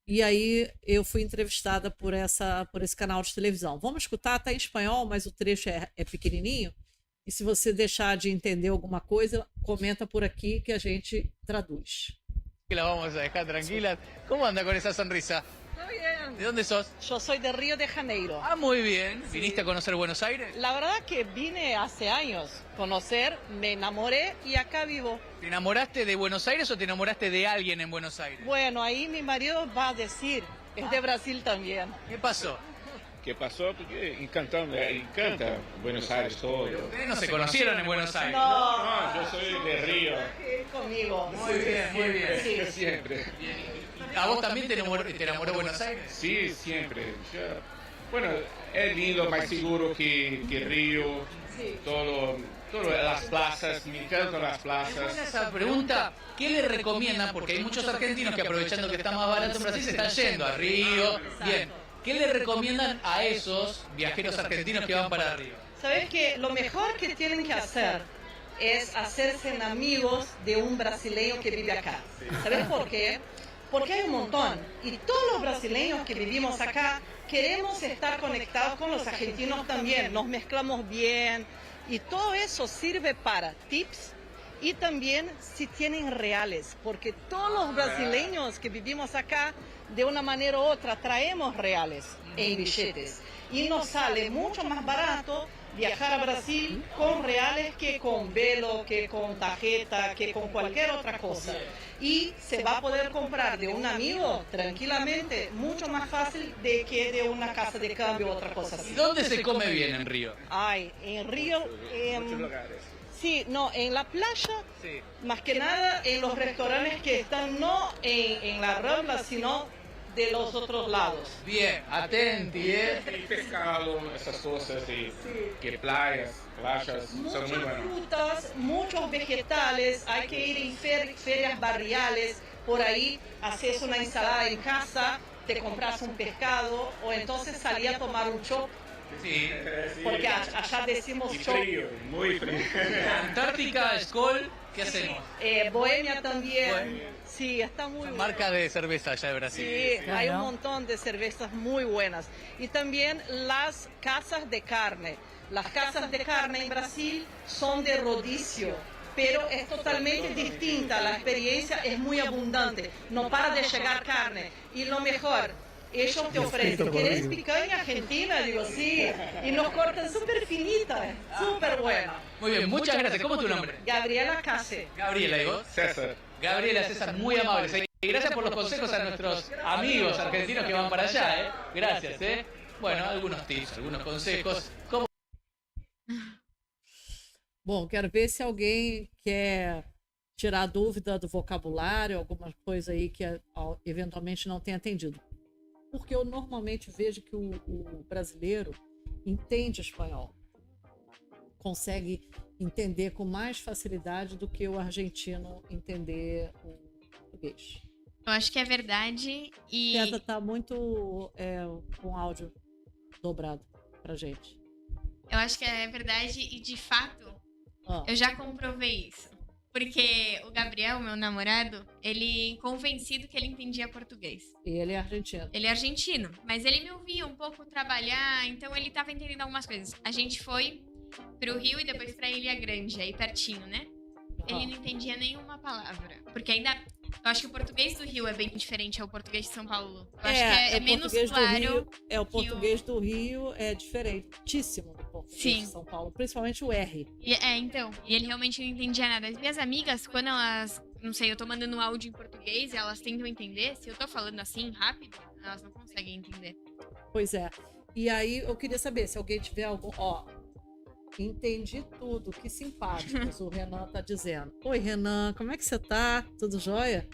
e aí eu fui entrevistada por esse canal de televisão. Vamos escutar, tá em espanhol, mas o trecho é pequenininho, e se você deixar de entender alguma coisa, comenta por aqui que a gente traduz. La vamos a dejar tranquila. ¿Cómo anda con esa sonrisa? Muy bien. ¿De dónde sos? Yo soy de Río de Janeiro. Ah, muy bien. ¿Viniste a conocer Buenos Aires? La verdad que vine hace años conocer, me enamoré y acá vivo. ¿Te enamoraste de Buenos Aires o te enamoraste de alguien en Buenos Aires? Bueno, ahí mi marido va a decir, es de Brasil también. ¿Qué pasó? ¿Qué pasó? Porque encanta Buenos Aires todo. Ustedes no se conocieron en Buenos Aires. No, yo soy de Río. Conmigo. Muy bien, muy bien. Sí. Siempre. ¿A vos también te enamoró Buenos Aires? Sí, siempre. Bueno, es lindo, más seguro que Río. Sí. Todo las plazas, me encantan las Es plazas. buena esa pregunta. ¿Qué le recomiendan? Porque hay muchos argentinos que aprovechando que está más barato en Brasil se están yendo a Río. Bien. ¿Qué le recomiendan a esos viajeros argentinos que van para Río? ¿Sabes qué? Lo mejor que tienen que hacer es hacerse amigos de un brasileño que vive acá. ¿Sabes por qué? Porque hay un montón. Y todos los brasileños que vivimos acá queremos estar conectados con los argentinos también. Nos mezclamos bien. Y todo eso sirve para tips y también si tienen reales. Porque todos los brasileños que vivimos acá, de una manera u otra, traemos reales en billetes. Y nos sale mucho más barato viajar a Brasil con reales que con velo, que con tarjeta, que con cualquier otra cosa. Y se va a poder comprar de un amigo tranquilamente, mucho más fácil de que de una casa de cambio o otra cosa así. ¿Y dónde se come bien en Río? Ay, en Río... Muchos lugares. Sí, no, en la playa, Sí. más que nada en los restaurantes que están no en la Rambla, sino de los otros lados. Bien, atenti, Y pescado, esas cosas, que playas son Muchas muy buenas. frutas, muchos vegetales, hay que ir en ferias barriales, por ahí haces una ensalada en casa, te compras un pescado o entonces salí a tomar un chop, Sí. porque allá decimos Y chop. frío, muy frío. Antártica, Skol, ¿qué hacemos? Bohemia también, Bohemia. sí, está muy bueno. Marca de cerveza allá de Brasil. Sí, hay un montón de cervezas muy buenas. Y también las casas de carne. Las casas de carne en Brasil son de rodicio, pero es totalmente distinta. La experiencia es muy abundante. No para de llegar carne. Y lo mejor, ellos te ofrecen, ¿quieres picaña argentina? Digo, sí. Y nos cortan súper finita, súper buena. Muy bien, muchas gracias. ¿Cómo es tu nombre? Gabriela Case. Gabriela, ¿y vos? César. Gabriela, César, muy amables. Y gracias por los consejos a nuestros amigos argentinos que van para allá, ¿eh? Gracias, ¿eh? Bueno, algunos tips, algunos consejos. ¿Cómo Bom, quero ver se alguém quer tirar dúvida do vocabulário, alguma coisa aí que eventualmente não tenha entendido. Porque eu normalmente vejo que o brasileiro entende espanhol, consegue entender com mais facilidade do que o argentino entender o português. Eu acho que é verdade e... Pedra tá muito com áudio dobrado pra gente. Eu acho que é verdade e, de fato, eu já comprovei isso. Porque o Gabriel, meu namorado, ele convencido que ele entendia português. E ele é argentino. Ele é argentino, mas ele me ouvia um pouco trabalhar, então ele tava entendendo algumas coisas. A gente foi pro Rio e depois pra Ilha Grande, aí pertinho, né? Ele não entendia nenhuma palavra. Porque ainda... Eu acho que o português do Rio é bem diferente ao português de São Paulo. Eu acho que é menos claro. O português do Rio é diferentíssimo do português de São Paulo. Principalmente o R. Então. E ele realmente não entendia nada. As minhas amigas, quando elas... Não sei, eu tô mandando áudio em português e elas tentam entender. Se eu tô falando assim, rápido, elas não conseguem entender. Pois é. E aí, eu queria saber se alguém tiver algum... Entendi tudo, que simpáticos o Renan tá dizendo. Oi, Renan, como é que você tá? Tudo jóia?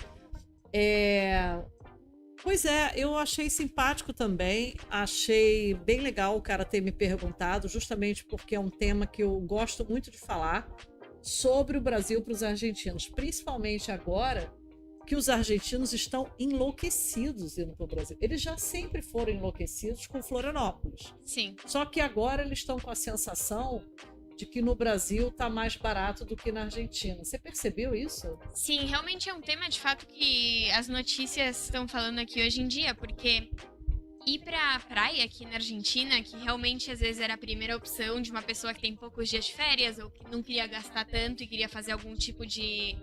Pois é, eu achei simpático também, achei bem legal o cara ter me perguntado, justamente porque é um tema que eu gosto muito de falar sobre o Brasil para os argentinos, principalmente agora que os argentinos estão enlouquecidos indo para o Brasil. Eles já sempre foram enlouquecidos com Florianópolis. Sim. Só que agora eles estão com a sensação de que no Brasil está mais barato do que na Argentina. Você percebeu isso? Sim, realmente é um tema de fato que as notícias estão falando aqui hoje em dia, porque ir pra praia aqui na Argentina, que realmente às vezes era a primeira opção de uma pessoa que tem poucos dias de férias ou que não queria gastar tanto e queria fazer algum tipo de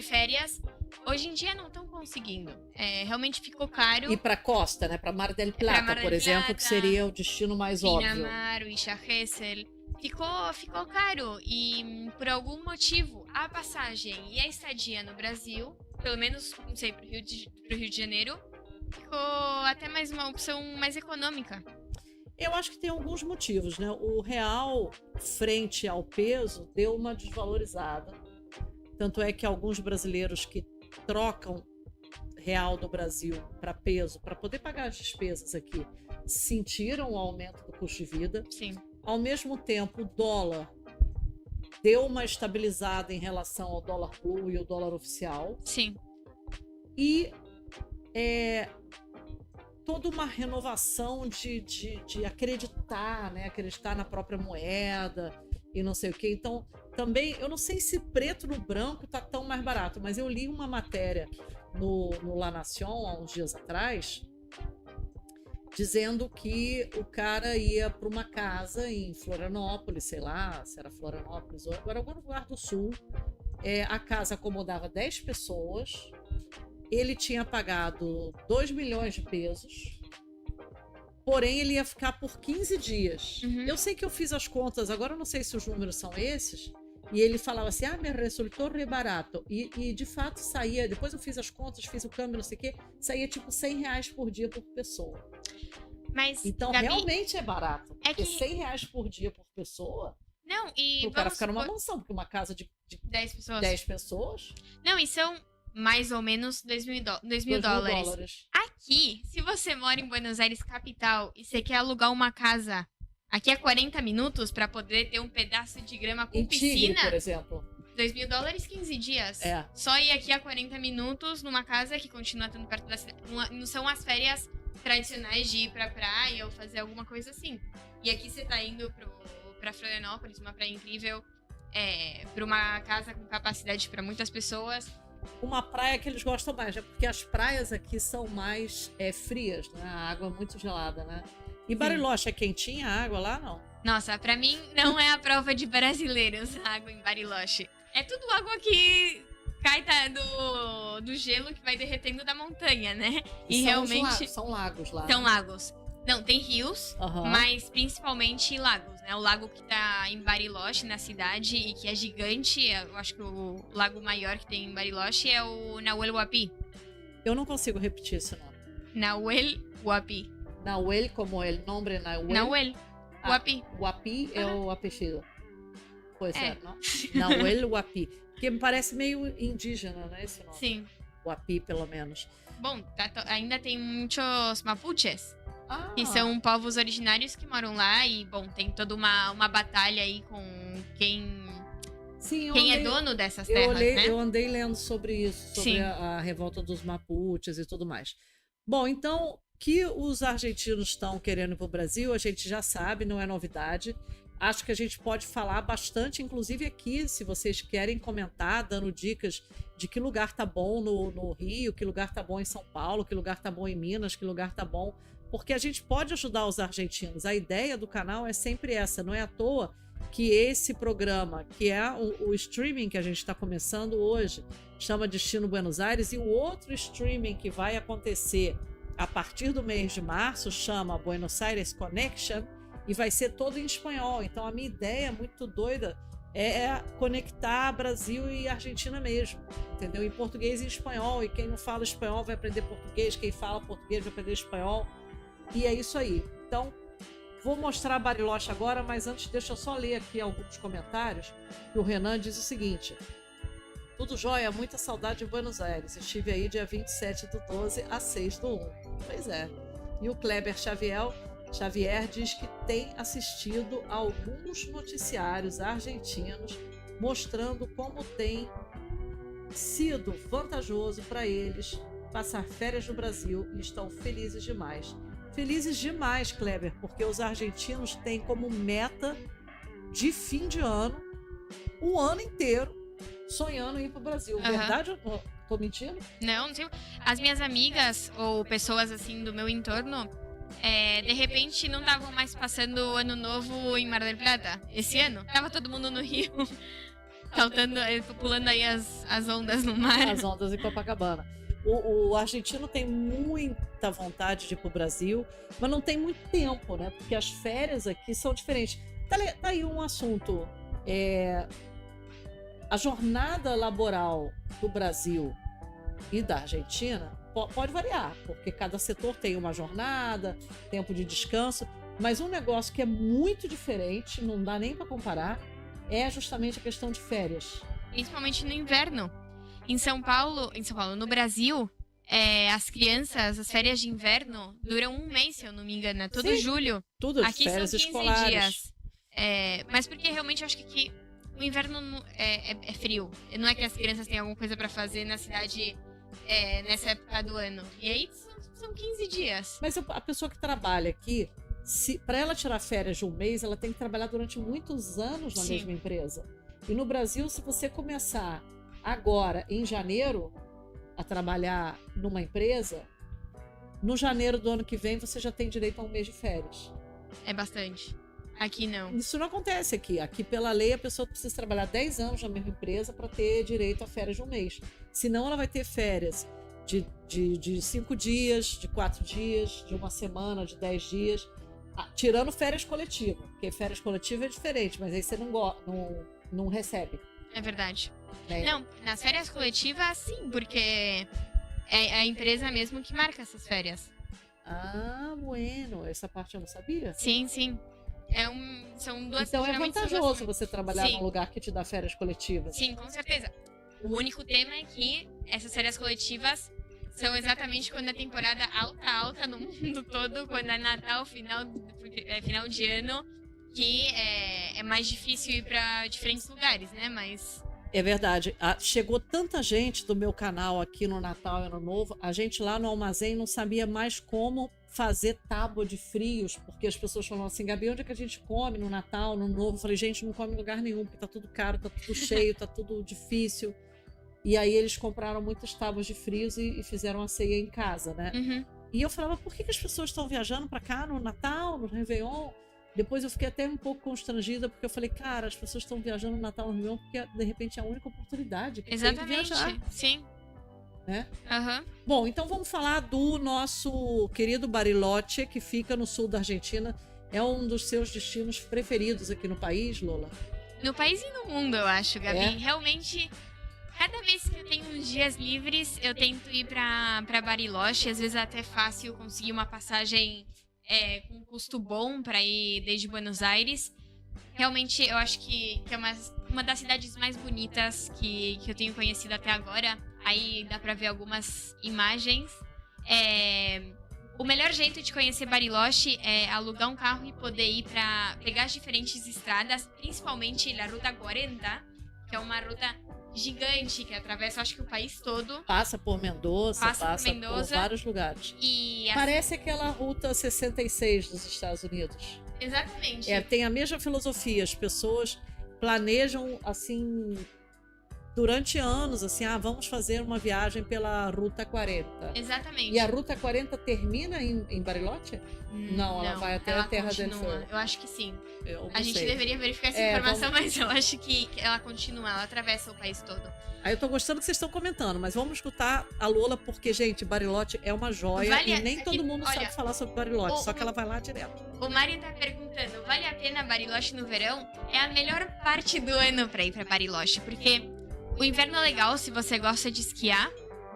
férias, hoje em dia não estão conseguindo. Realmente ficou caro. E para costa, né? Para Mar del Plata, por exemplo, que seria o destino mais óbvio. Pinamar, Isla Gesell. Ficou caro e por algum motivo a passagem e a estadia no Brasil, pelo menos, não sei, pro Rio de Janeiro, ficou até mais uma opção mais econômica. Eu acho que tem alguns motivos, né? O real, frente ao peso, deu uma desvalorizada. Tanto é que alguns brasileiros que trocam real do Brasil para peso, para poder pagar as despesas aqui, sentiram o aumento do custo de vida. Sim. Ao mesmo tempo, o dólar deu uma estabilizada em relação ao dólar blue e o dólar oficial. Sim. E toda uma renovação de acreditar, né? Acreditar na própria moeda e não sei o quê. Então, também, eu não sei se preto no branco tá tão mais barato, mas eu li uma matéria no La Nación há uns dias atrás, dizendo que o cara ia para uma casa em Florianópolis, sei lá, se era Florianópolis ou agora algum lugar do sul. A casa acomodava 10 pessoas. Ele tinha pagado 2 milhões de pesos, porém ele ia ficar por 15 dias. Uhum. Eu sei que eu fiz as contas, agora eu não sei se os números são esses, e ele falava assim, me resultou re barato. E de fato saía, depois eu fiz as contas, fiz o câmbio, não sei o quê, saía tipo R$100 por dia por pessoa. Mas, então, Gabi, realmente é barato. Porque R$100 por dia por pessoa, não, e o cara ficar numa mansão, porque uma casa de 10 pessoas... Não, e são mais ou menos 2 mil dólares. Aqui, se você mora em Buenos Aires capital e você quer alugar uma casa aqui a 40 minutos para poder ter um pedaço de grama com piscina, Tigre, por exemplo. 2 mil dólares, 15 dias. Só ir aqui a 40 minutos numa casa que continua estando perto da cidade. Não são as férias tradicionais de ir pra praia ou fazer alguma coisa assim. E aqui você tá indo pra Florianópolis, uma praia incrível, pra uma casa com capacidade para muitas pessoas. Uma praia que eles gostam mais, né? Porque as praias aqui são mais frias, né? A água é muito gelada, né? E Bariloche é quentinha a água lá, não? Nossa, pra mim não é a prova de brasileiros a água em Bariloche. É tudo água que cai do gelo que vai derretendo da montanha, né? E realmente... São lagos lá. São lagos. Não, tem rios, mas principalmente lagos, né? O lago que tá em Bariloche, na cidade, e que é gigante, eu acho que o lago maior que tem em Bariloche é o Nahuel Huapi. Eu não consigo repetir esse nome. Nahuel Huapi. Nahuel, como el nombre Nahuel. Nahuel. Ah, Huapi. Huapi é o apelido. Pois É. é, não? Nahuel Huapi. Que me parece meio indígena, né? Esse nome. Sim. Huapi, pelo menos. Bom, ainda tem muitos mapuches, Ah, que são povos originários que moram lá. E, bom, tem toda uma batalha aí com sim, eu quem é andei- dono dessas Eu, terras, olhei- né? eu andei lendo sobre isso, sobre Sim. a revolta dos Mapuches e tudo mais. Bom, então, que os argentinos estão querendo ir para o Brasil, a gente já sabe, não é novidade. Acho que a gente pode falar bastante, inclusive aqui, se vocês querem comentar, dando dicas de que lugar tá bom no Rio, que lugar tá bom em São Paulo, que lugar tá bom em Minas, que lugar tá bom. Porque a gente pode ajudar os argentinos. A ideia do canal é sempre essa, não é à toa que esse programa, que é o streaming que a gente está começando hoje, chama Destino Buenos Aires, e o outro streaming que vai acontecer a partir do mês de março chama Buenos Aires Connection e vai ser todo em espanhol. Então a minha ideia muito doida é conectar Brasil e Argentina mesmo, entendeu? Em português e em espanhol, e quem não fala espanhol vai aprender português, quem fala português vai aprender espanhol, e é isso aí. Então vou mostrar a Bariloche agora, mas antes deixa eu só ler aqui alguns comentários. Que o Renan diz o seguinte: tudo jóia, muita saudade de Buenos Aires. Estive aí dia 27/12 a 6/1. Pois é. E o Kleber Xavier diz que tem assistido a alguns noticiários argentinos mostrando como tem sido vantajoso para eles passar férias no Brasil e estão felizes demais. Felizes demais, Kleber, porque os argentinos têm como meta de fim de ano, o ano inteiro, sonhando em ir para o Brasil. Aham. Verdade ou não? Tô mentindo? Não sei. As minhas amigas ou pessoas assim do meu entorno, de repente não estavam mais passando o ano novo em Mar del Plata esse ano. Tava todo mundo no Rio, saltando, pulando aí as ondas no mar. As ondas em Copacabana. O argentino tem muita vontade de ir para o Brasil, mas não tem muito tempo, né? Porque as férias aqui são diferentes. Tá aí um assunto. A jornada laboral do Brasil e da Argentina pode variar, porque cada setor tem uma jornada, tempo de descanso, mas um negócio que é muito diferente, não dá nem para comparar, é justamente a questão de férias. Principalmente no inverno. Em São Paulo, no Brasil, as crianças, as férias de inverno duram um mês, se eu não me engano, é todo Sim. julho. Tudo Aqui férias são 15 escolares. dias. Mas porque realmente eu acho que aqui o inverno é frio. Não é que as crianças têm alguma coisa pra fazer na cidade nessa época do ano. E aí são 15 dias. Mas a pessoa que trabalha aqui, para ela tirar férias de um mês, ela tem que trabalhar durante muitos anos na Sim. mesma empresa. E no Brasil, se você começar agora, em janeiro, a trabalhar numa empresa, no janeiro do ano que vem você já tem direito a um mês de férias. É bastante. Aqui não. Isso não acontece aqui. Aqui, pela lei, a pessoa precisa trabalhar 10 anos na mesma empresa para ter direito a férias de um mês. Senão, ela vai ter férias de 5 dias, de 4 dias, de uma semana, de 10 dias, tirando férias coletivas. Porque férias coletivas é diferente, mas aí você não recebe. É verdade. Né? Não, nas férias coletivas, sim, porque é a empresa mesmo que marca essas férias. Ah, bueno. Essa parte eu não sabia. Sim, sim. São duas Então é geralmente são duas vantajoso semanas. você trabalhar Sim. num lugar que te dá férias coletivas. Sim, com certeza. O único tema é que essas férias coletivas são exatamente quando é temporada alta no mundo todo, quando é Natal, final de ano, que é mais difícil ir para diferentes lugares, né? Mas É verdade. Chegou tanta gente do meu canal aqui no Natal e Ano Novo. A gente lá no armazém não sabia mais como fazer tábua de frios, porque as pessoas falavam assim: Gabi, onde é que a gente come no Natal, no Ano Novo? Eu falei: gente, não come em lugar nenhum, porque tá tudo caro, tá tudo cheio, tá tudo difícil. E aí eles compraram muitas tábuas de frios e fizeram a ceia em casa, né? uhum. E eu falava: por que as pessoas estão viajando para cá no Natal, no Réveillon? Depois eu fiquei até um pouco constrangida, porque eu falei: cara, as pessoas estão viajando no Natal, no Réveillon, porque de repente é a única oportunidade que tem de Exatamente. viajar. Sim. Né? Aham. Bom, então vamos falar do nosso querido Bariloche, que fica no sul da Argentina. É um dos seus destinos preferidos aqui no país, Lola? No país e no mundo, eu acho, Gabi. É? Realmente, cada vez que eu tenho uns dias livres, eu tento ir pra Bariloche. Às vezes é até fácil conseguir uma passagem com custo bom para ir desde Buenos Aires. Realmente, eu acho que é uma das cidades mais bonitas que eu tenho conhecido até agora. Aí dá pra ver algumas imagens. O melhor jeito de conhecer Bariloche é alugar um carro e poder ir pra pegar as diferentes estradas, principalmente a Ruta 40, que é uma ruta gigante que atravessa, acho que o país todo. Passa por Mendoza, passa por vários lugares. E parece aquela Ruta 66 dos Estados Unidos. Exatamente. Tem a mesma filosofia. As pessoas planejam, assim, durante anos, assim, vamos fazer uma viagem pela Ruta 40. Exatamente. E a Ruta 40 termina em Bariloche? Não, ela vai até a Terra del Fuego. Eu acho que sim. A gente deveria verificar essa informação, mas eu acho que ela continua, ela atravessa o país todo. Aí eu tô gostando que vocês estão comentando, mas vamos escutar a Lola, porque, gente, Bariloche é uma joia e nem todo mundo sabe falar sobre Bariloche, só que ela vai lá direto. O Mário tá perguntando, vale a pena Bariloche no verão? É a melhor parte do ano pra ir pra Bariloche, porque o inverno é legal se você gosta de esquiar,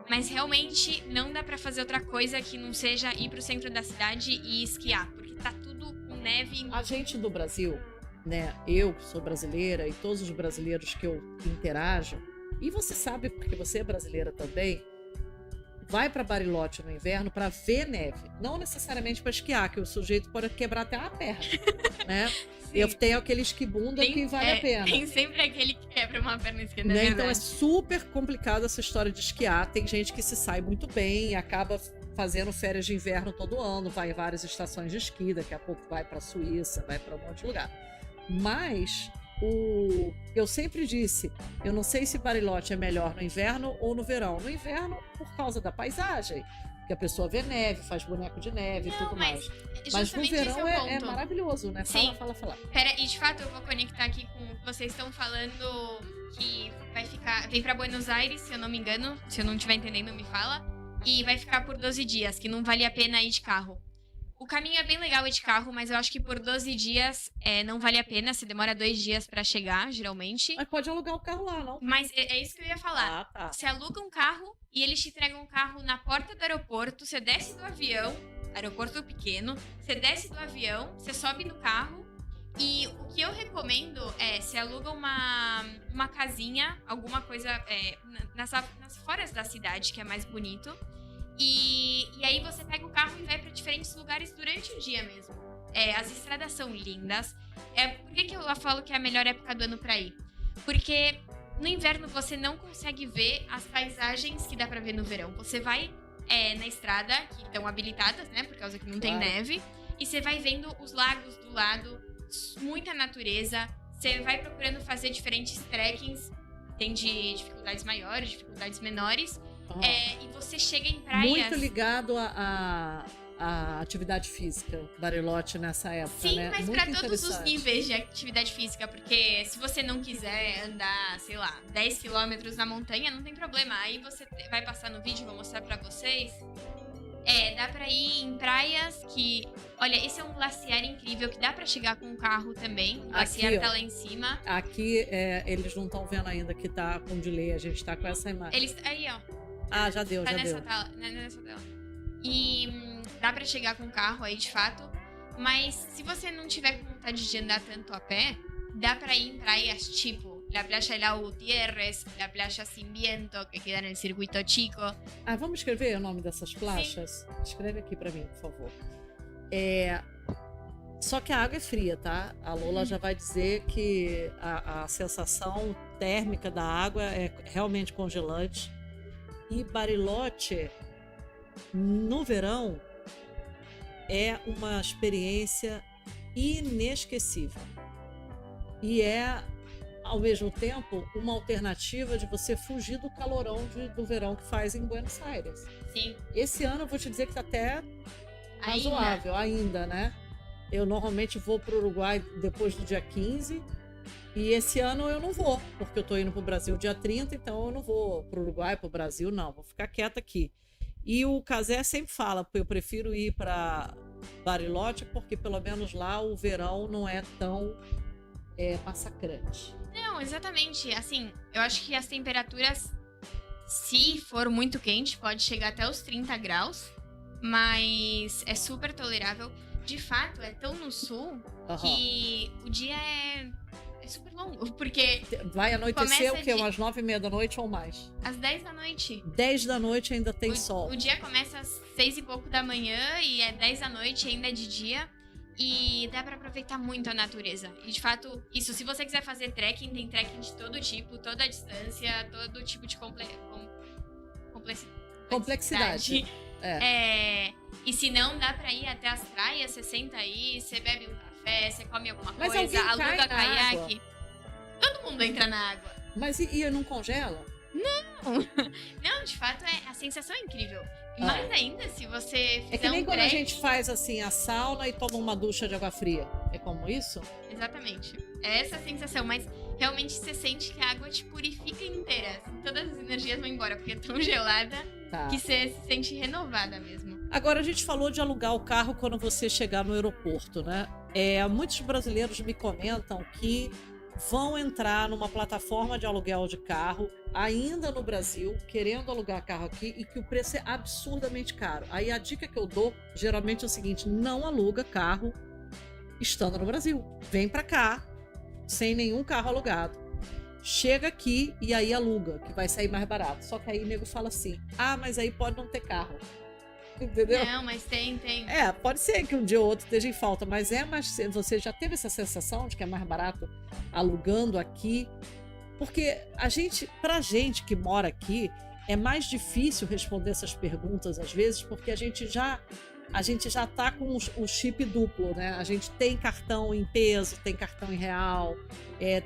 mas realmente não dá pra fazer outra coisa que não seja ir pro centro da cidade e esquiar, porque tá tudo com neve. A gente do Brasil, né, eu que sou brasileira e todos os brasileiros que eu interajo, e você sabe, porque você é brasileira também, vai para Bariloche no inverno para ver neve. Não necessariamente para esquiar, que o sujeito pode quebrar até a perna, né? Eu tenho aquele esquibunda que vale a pena. Tem sempre aquele que quebra uma perna esquerda, né? Então é super complicado essa história de esquiar. Tem gente que se sai muito bem e acaba fazendo férias de inverno todo ano, vai em várias estações de esqui, daqui a pouco vai para a Suíça, vai para um monte de lugar. Mas eu sempre disse, eu não sei se Bariloche é melhor no inverno ou no verão. No inverno, por causa da paisagem, que a pessoa vê neve, faz boneco de neve e tudo mais. Mas no verão é maravilhoso, né? Sim. Fala. Pera, e de fato eu vou conectar aqui com o que vocês estão falando, que vem pra Buenos Aires, se eu não me engano, se eu não estiver entendendo, me fala, e vai ficar por 12 dias, que não vale a pena ir de carro. O caminho é bem legal ir de carro, mas eu acho que por 12 dias não vale a pena. Você demora 2 dias pra chegar, geralmente. Mas pode alugar o carro lá, não? Mas é isso que eu ia falar. Tá. Você aluga um carro e eles te entregam um carro na porta do aeroporto. Você desce do avião, aeroporto pequeno. Você desce do avião, você sobe no carro. E o que eu recomendo você aluga uma casinha, alguma coisa nas foras da cidade, que é mais bonito. E aí você pega o carro e vai para diferentes lugares durante o dia mesmo. As estradas são lindas. Por que eu falo que é a melhor época do ano para ir? Porque no inverno você não consegue ver as paisagens que dá para ver no verão. Você vai na estrada, que estão habilitadas, né? Por causa que não tem neve. E você vai vendo os lagos do lado, muita natureza. Você vai procurando fazer diferentes trekkings. Tem de dificuldades maiores, dificuldades menores. E você chega em praias... Muito ligado à atividade física, Bariloche, nessa época, sim, né? mas para todos os níveis de atividade física, porque se você não quiser andar, sei lá, 10 quilômetros na montanha, não tem problema. Aí você vai passar no vídeo, vou mostrar para vocês. Dá pra ir em praias que... Olha, esse é um glaciar incrível que dá pra chegar com um carro também. O glaciar tá lá em cima. Aqui, eles não estão vendo ainda que tá com delay, a gente tá com essa imagem. Aí, ó. Já deu, tá já nessa deu. Nessa tela. E dá pra chegar com o carro aí, de fato. Mas se você não tiver vontade de andar tanto a pé, dá pra ir em praias tipo la Playa La Gutiérrez, la Playa Sin Viento, que queda no Circuito Chico. Vamos escrever o nome dessas playas? Sim. Escreve aqui pra mim, por favor. Só que a água é fria, tá? A Lola já vai dizer que a sensação térmica da água é realmente congelante. E Bariloche, no verão, é uma experiência inesquecível. E ao mesmo tempo, uma alternativa de você fugir do calorão do verão que faz em Buenos Aires. Sim. Esse ano eu vou te dizer que tá até razoável ainda, né? Eu normalmente vou pro Uruguai depois do dia 15 e esse ano eu não vou, porque eu tô indo pro Brasil dia 30, então eu não vou pro Uruguai, pro Brasil, não. Vou ficar quieta aqui. E o Cazé sempre fala, porque eu prefiro ir para Bariloche, porque pelo menos lá o verão não é tão massacrante. Não, exatamente. Assim, eu acho que as temperaturas, se for muito quente, pode chegar até os 30 graus, mas é super tolerável. de fato, é tão no sul Aham. que o dia é super longo. Porque Vai anoitecer Começa o quê? de- Umas 9h30 da noite ou mais? às 10 da noite. 10 da noite ainda tem sol. O dia começa às 6 e pouco da manhã e é 10 da noite, ainda é de dia. E dá pra aproveitar muito a natureza. E de fato, isso, se você quiser fazer trekking, tem trekking de todo tipo, toda a distância, todo tipo de Complexidade. E se não, dá pra ir até as praias, você senta aí, você bebe um café, você come alguma Mas coisa, alguém cai aluga na caiaque. Todo mundo entra na água. Mas e não congela? Não, de fato, a sensação é incrível. E mais ainda, se você fizer É que nem um quando a trekking... gente faz assim a sauna e toma uma ducha de água fria. É como isso? Exatamente. É essa a sensação, mas realmente você sente que a água te purifica inteira. Assim, todas as energias vão embora, porque é tão gelada Tá. que você se sente renovada mesmo. Agora a gente falou de alugar o carro quando você chegar no aeroporto, né? Muitos brasileiros me comentam que vão entrar numa plataforma de aluguel de carro ainda no Brasil, querendo alugar carro aqui e que o preço é absurdamente caro. Aí a dica que eu dou geralmente é o seguinte: não aluga carro estando no Brasil. Vem pra cá sem nenhum carro alugado. Chega aqui e aí aluga, que vai sair mais barato. Só que aí o nego fala assim: ah, mas aí pode não ter carro. Entendeu? Não, mas tem. Pode ser que um dia ou outro esteja em falta, mas você já teve essa sensação de que é mais barato alugando aqui? Porque pra gente que mora aqui, é mais difícil responder essas perguntas às vezes, porque a gente já tá com o chip duplo, né? A gente tem cartão em peso, tem cartão em real,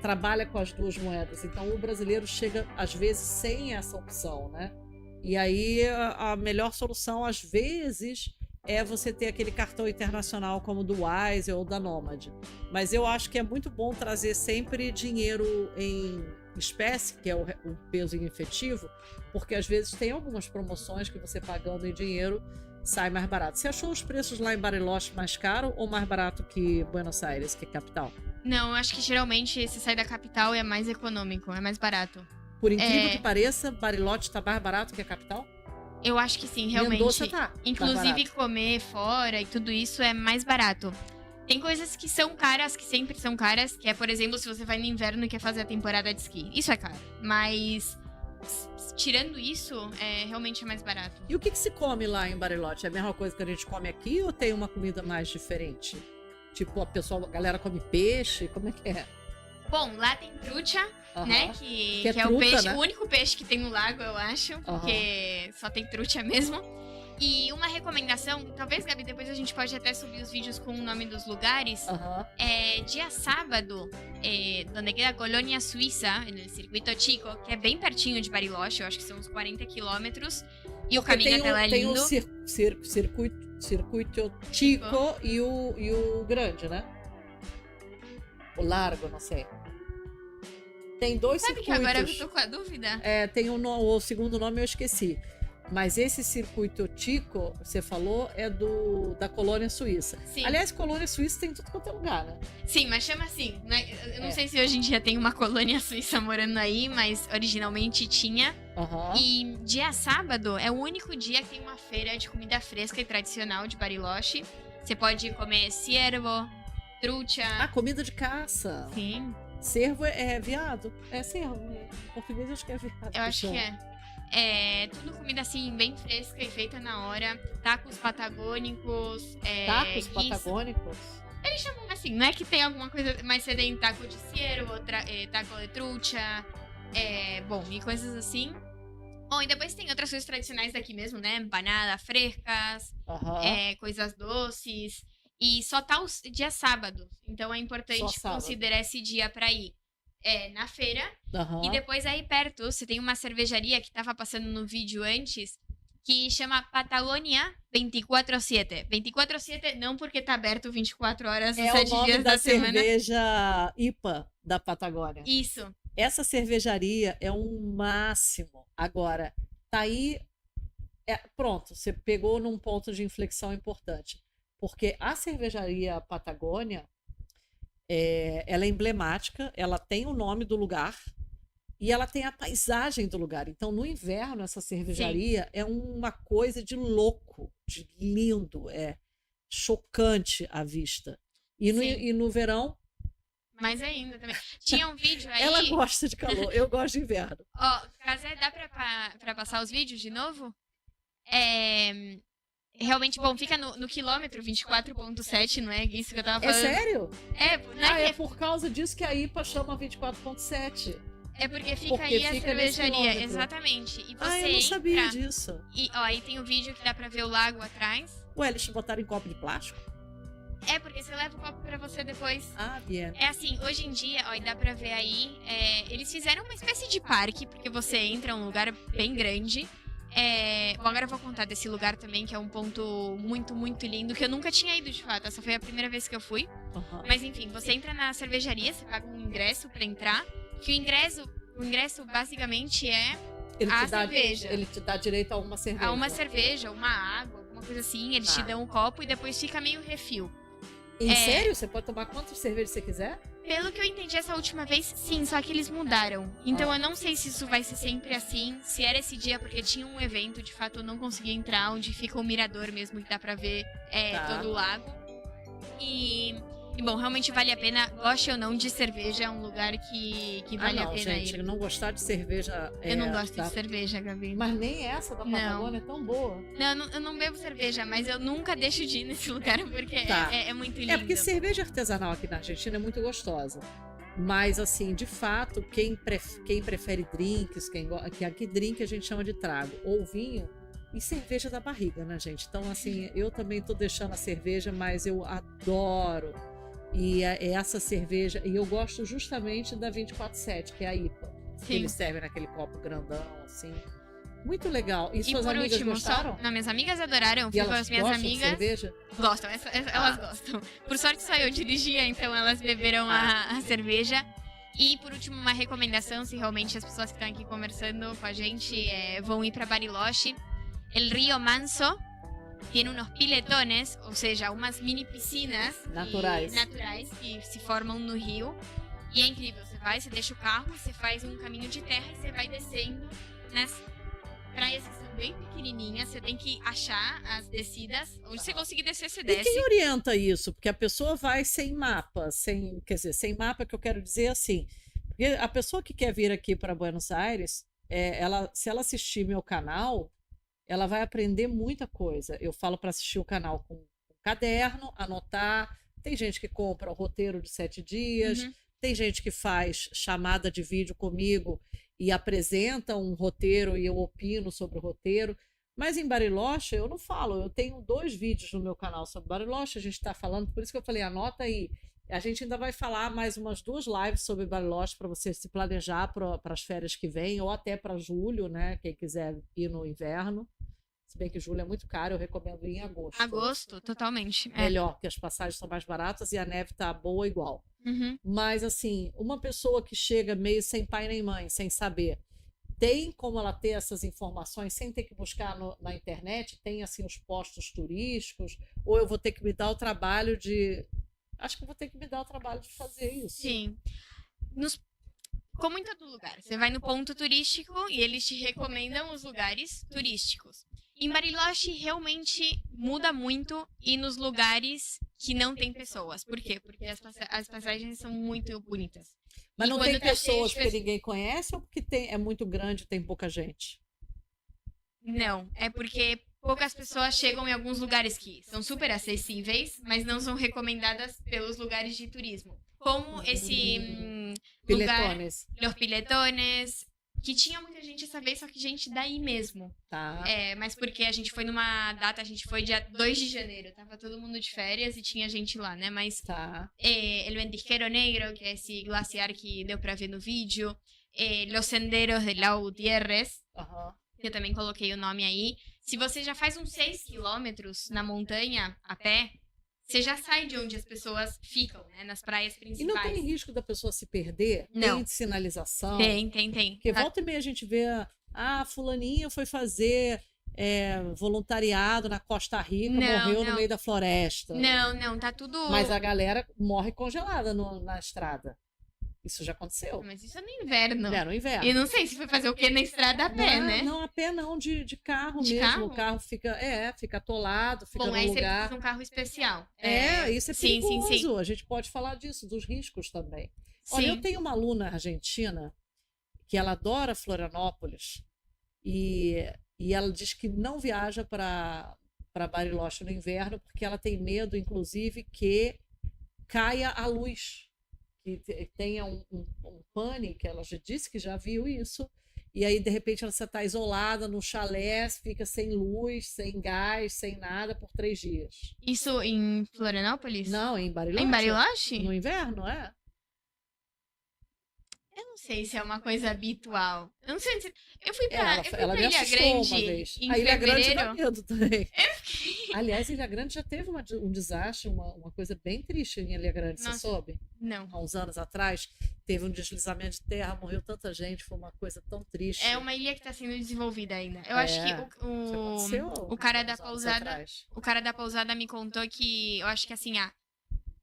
trabalha com as duas moedas. Então o brasileiro chega às vezes sem essa opção, né? E aí a melhor solução, às vezes, é você ter aquele cartão internacional como o do Wise ou da Nomad. Mas eu acho que é muito bom trazer sempre dinheiro em espécie, que é o peso em efetivo, porque às vezes tem algumas promoções que você pagando em dinheiro sai mais barato. Você achou os preços lá em Bariloche mais caro ou mais barato que Buenos Aires, que é capital? Não, eu acho que geralmente se sair da capital é mais econômico, é mais barato. Por incrível que pareça, Bariloche tá mais barato que a capital? Eu acho que sim, realmente. Mendoza tá Inclusive, barato. comer fora e tudo isso é mais barato. Tem coisas que são caras, que sempre são caras, que é, por exemplo, se você vai no inverno e quer fazer a temporada de esqui. Isso é caro. Mas, tirando isso, realmente é mais barato. E o que se come lá em Bariloche? É a mesma coisa que a gente come aqui ou tem uma comida mais diferente? Tipo, a galera come peixe? Como é que é? Bom, lá tem trucha, Aham. né? Que é truta, o peixe, né? o único peixe que tem no lago, eu acho. Porque só tem trucha mesmo. E uma recomendação, talvez, Gabi, depois a gente pode até subir os vídeos com o nome dos lugares. Dia sábado, donde queda Colônia Suíça, no Circuito Chico, que é bem pertinho de Bariloche, eu acho que são uns 40 quilômetros. E o caminho até lá é tem lindo. o circuito Chico e o grande, né? O largo, não sei. Tem dois Sabe circuitos. que agora eu tô com a dúvida? Tem o segundo nome eu esqueci. Mas esse circuito Chico, você falou, é da Colônia Suíça. Sim. Aliás, Colônia Suíça tem tudo quanto é lugar, né? Sim, mas chama assim, né? Eu não sei se hoje em dia tem uma colônia suíça morando aí, mas originalmente tinha. E dia sábado é o único dia que tem uma feira de comida fresca e tradicional de Bariloche. Você pode comer ciervo, trucha. Ah, comida de caça. Sim. Cervo é viado? É cervo. Em português eu acho que é viado. Eu acho que é. É tudo comida assim, bem fresca e feita na hora. Tacos patagônicos. Tacos patagônicos? Eles chamam assim, não é que tem alguma coisa, mas você tem taco de ciervo, taco de trucha, bom, e coisas assim. Bom, e depois tem outras coisas tradicionais daqui mesmo, né? Empanadas frescas, coisas doces. E só tá o dia sábado. Então é importante considerar esse dia pra ir na feira. E depois aí perto, você tem uma cervejaria que tava passando no vídeo antes, que chama Patagônia 24/7. 24/7 não porque tá aberto 24 horas, 7 dias da semana. É o nome da cerveja IPA da Patagônia. Isso. Essa cervejaria é um máximo. Agora, tá aí... pronto, você pegou num ponto de inflexão importante. Porque a cervejaria Patagônia, ela é emblemática, ela tem o nome do lugar e ela tem a paisagem do lugar. Então, no inverno, essa cervejaria é uma coisa de louco, de lindo. chocante a vista. E Sim. e no verão, Mais ainda também. Tinha um vídeo aí. ela gosta de calor, eu gosto de inverno. Ó, Casé, dá pra passar os vídeos de novo? Realmente, bom, fica no quilômetro 24,7, não é isso que eu tava É falando? sério? Não é É por causa disso que a IPA chama 24,7. É porque fica Porque aí a fica nesse cervejaria, quilômetro. exatamente. E você Ah, eu não entra, sabia disso. e ó, aí tem o vídeo que dá pra ver o lago atrás. Ué, eles te botaram em copo de plástico? É porque você leva o copo pra você depois. Ah, bien. É assim, hoje em dia, ó, e dá pra ver aí, eles fizeram uma espécie de parque, porque você entra um lugar bem grande. Bom, agora eu vou contar desse lugar também, que é um ponto muito, muito lindo, que eu nunca tinha ido de fato. Essa foi a primeira vez que eu fui. Uhum. Mas enfim, você entra na cervejaria, você paga um ingresso pra entrar. Que o ingresso basicamente é a cerveja. Ele te dá direito a uma cerveja. a uma cerveja, uma água, alguma coisa assim. Eles te dão um copo e depois fica meio refil. Sério? Você pode tomar quantas cervejas você quiser? Pelo que eu entendi essa última vez, sim, só que eles mudaram. Então eu não sei se isso vai ser sempre assim, se era esse dia, porque tinha um evento, de fato eu não consegui entrar, onde fica o mirador mesmo, que dá pra ver todo o lago. E bom, realmente vale a pena, goste ou não de cerveja, é um lugar que vale a pena gente, ir. não gostar de cerveja... Eu não gosto de cerveja, Gabi. Mas nem essa da Patagônia é tão boa. Não, eu não bebo cerveja, mas eu nunca deixo de ir nesse lugar, porque é muito lindo. É porque cerveja artesanal aqui na Argentina é muito gostosa. Mas, assim, de fato, quem prefere drinks, que aqui drink a gente chama de trago, ou vinho, e cerveja da barriga, né, gente? Então, assim, eu também tô deixando a cerveja, mas eu adoro. E essa cerveja, e eu gosto justamente da 24/7, que é a IPA. Que eles servem naquele copo grandão, assim. Muito legal. E suas por amigas último, gostaram? Não, minhas amigas adoraram. E Fui com elas as minhas gostam de amigas. cerveja? Gostam, elas gostam. Por sorte só eu dirigia, então elas beberam a cerveja. E por último, uma recomendação, se realmente as pessoas que estão aqui conversando com a gente vão ir para Bariloche. El Río Manso tem uns piletones, ou seja, umas mini piscinas naturais que se formam no rio. E é incrível, você deixa o carro, você faz um caminho de terra e você vai descendo nas praias que são bem pequenininhas, você tem que achar as descidas, onde você conseguir descer, você desce. E quem orienta isso? Porque a pessoa vai sem mapa, sem mapa que eu quero dizer assim, porque a pessoa que quer vir aqui para Buenos Aires, se ela assistir meu canal, ela vai aprender muita coisa. Eu falo para assistir o canal com um caderno, anotar. Tem gente que compra o roteiro de 7 dias, tem gente que faz chamada de vídeo comigo e apresenta um roteiro e eu opino sobre o roteiro. Mas em Bariloche eu não falo. Eu tenho 2 vídeos no meu canal sobre Bariloche, a gente está falando, por isso que eu falei, anota aí. A gente ainda vai falar mais umas 2 lives sobre Bariloche para você se planejar para as férias que vêm, ou até para julho, né? Quem quiser ir no inverno. Se bem que julho é muito caro, eu recomendo ir em agosto. Agosto, totalmente. Melhor, porque as passagens são mais baratas e a neve tá boa igual. Mas, assim, uma pessoa que chega meio sem pai nem mãe, sem saber, tem como ela ter essas informações sem ter que buscar na internet? Tem, assim, os postos turísticos? Ou eu vou ter que me dar o trabalho de... Acho que eu vou ter que me dar o trabalho de fazer isso. Sim. Como em todo lugar, você vai no ponto turístico e eles te recomendam os lugares turísticos. Em Bariloche, realmente muda muito ir nos lugares que não tem pessoas. Por quê? Porque as passagens são muito bonitas. Mas E não quando tem tá pessoas cheio de porque ninguém conhece ou porque é muito grande e tem pouca gente? Não, é porque poucas pessoas chegam em alguns lugares que são super acessíveis, mas não são recomendadas pelos lugares de turismo. Como esse Piletones. lugar, Los Piletones, que tinha muita gente essa vez, só que gente daí mesmo. Tá. Mas porque a gente foi numa data, a gente foi dia 2 de janeiro, tava todo mundo de férias e tinha gente lá, né? Mas El Ventisquero Negro, que é esse glaciar que deu pra ver no vídeo, Los Senderos de Lau Gutiérrez, que eu também coloquei o nome aí. Se você já faz uns 6 quilômetros na montanha, a pé, você já sai de onde as pessoas ficam, né? Nas praias principais. E não tem risco da pessoa se perder? Não. Tem sinalização? Tem. Porque volta e meia a gente vê, fulaninha foi fazer voluntariado na Costa Rica, morreu no meio da floresta. Não, tá tudo... Mas a galera morre congelada na estrada. Isso já aconteceu. Mas isso é no inverno. É, no inverno. E não sei se foi fazer o quê na estrada a pé, não, né? Não, a pé não, de carro De mesmo. carro? O carro fica atolado, fica Bom, no aí você lugar. precisa de um carro especial. Isso é sim, perigoso. sim, sim. A gente pode falar disso, dos riscos também. Olha, eu Sim. tenho uma aluna argentina que ela adora Florianópolis e ela diz que não viaja para Bariloche no inverno porque ela tem medo, inclusive, que caia a luz, que tenha um pane, que ela já disse que já viu isso, e aí, de repente, você está isolada no chalé, fica sem luz, sem gás, sem nada por 3 dias. Isso em Florianópolis? Não, em Bariloche. Em Bariloche? No inverno, é. Eu não sei se é uma coisa habitual. Eu não sei se... Eu fui Ela pra me Ilha assustou Grande uma vez. em A Ilha Grande dá fevereiro. medo também. Aliás, Ilha Grande já teve um desastre, uma coisa bem triste em Ilha Grande, Nossa. você soube? Não. Há uns anos atrás, teve um deslizamento de terra, morreu tanta gente, foi uma coisa tão triste. É uma ilha que tá sendo desenvolvida ainda. Eu É, acho que Isso aconteceu o cara da uns anos pousada, atrás. o cara da pousada me contou que eu acho que assim,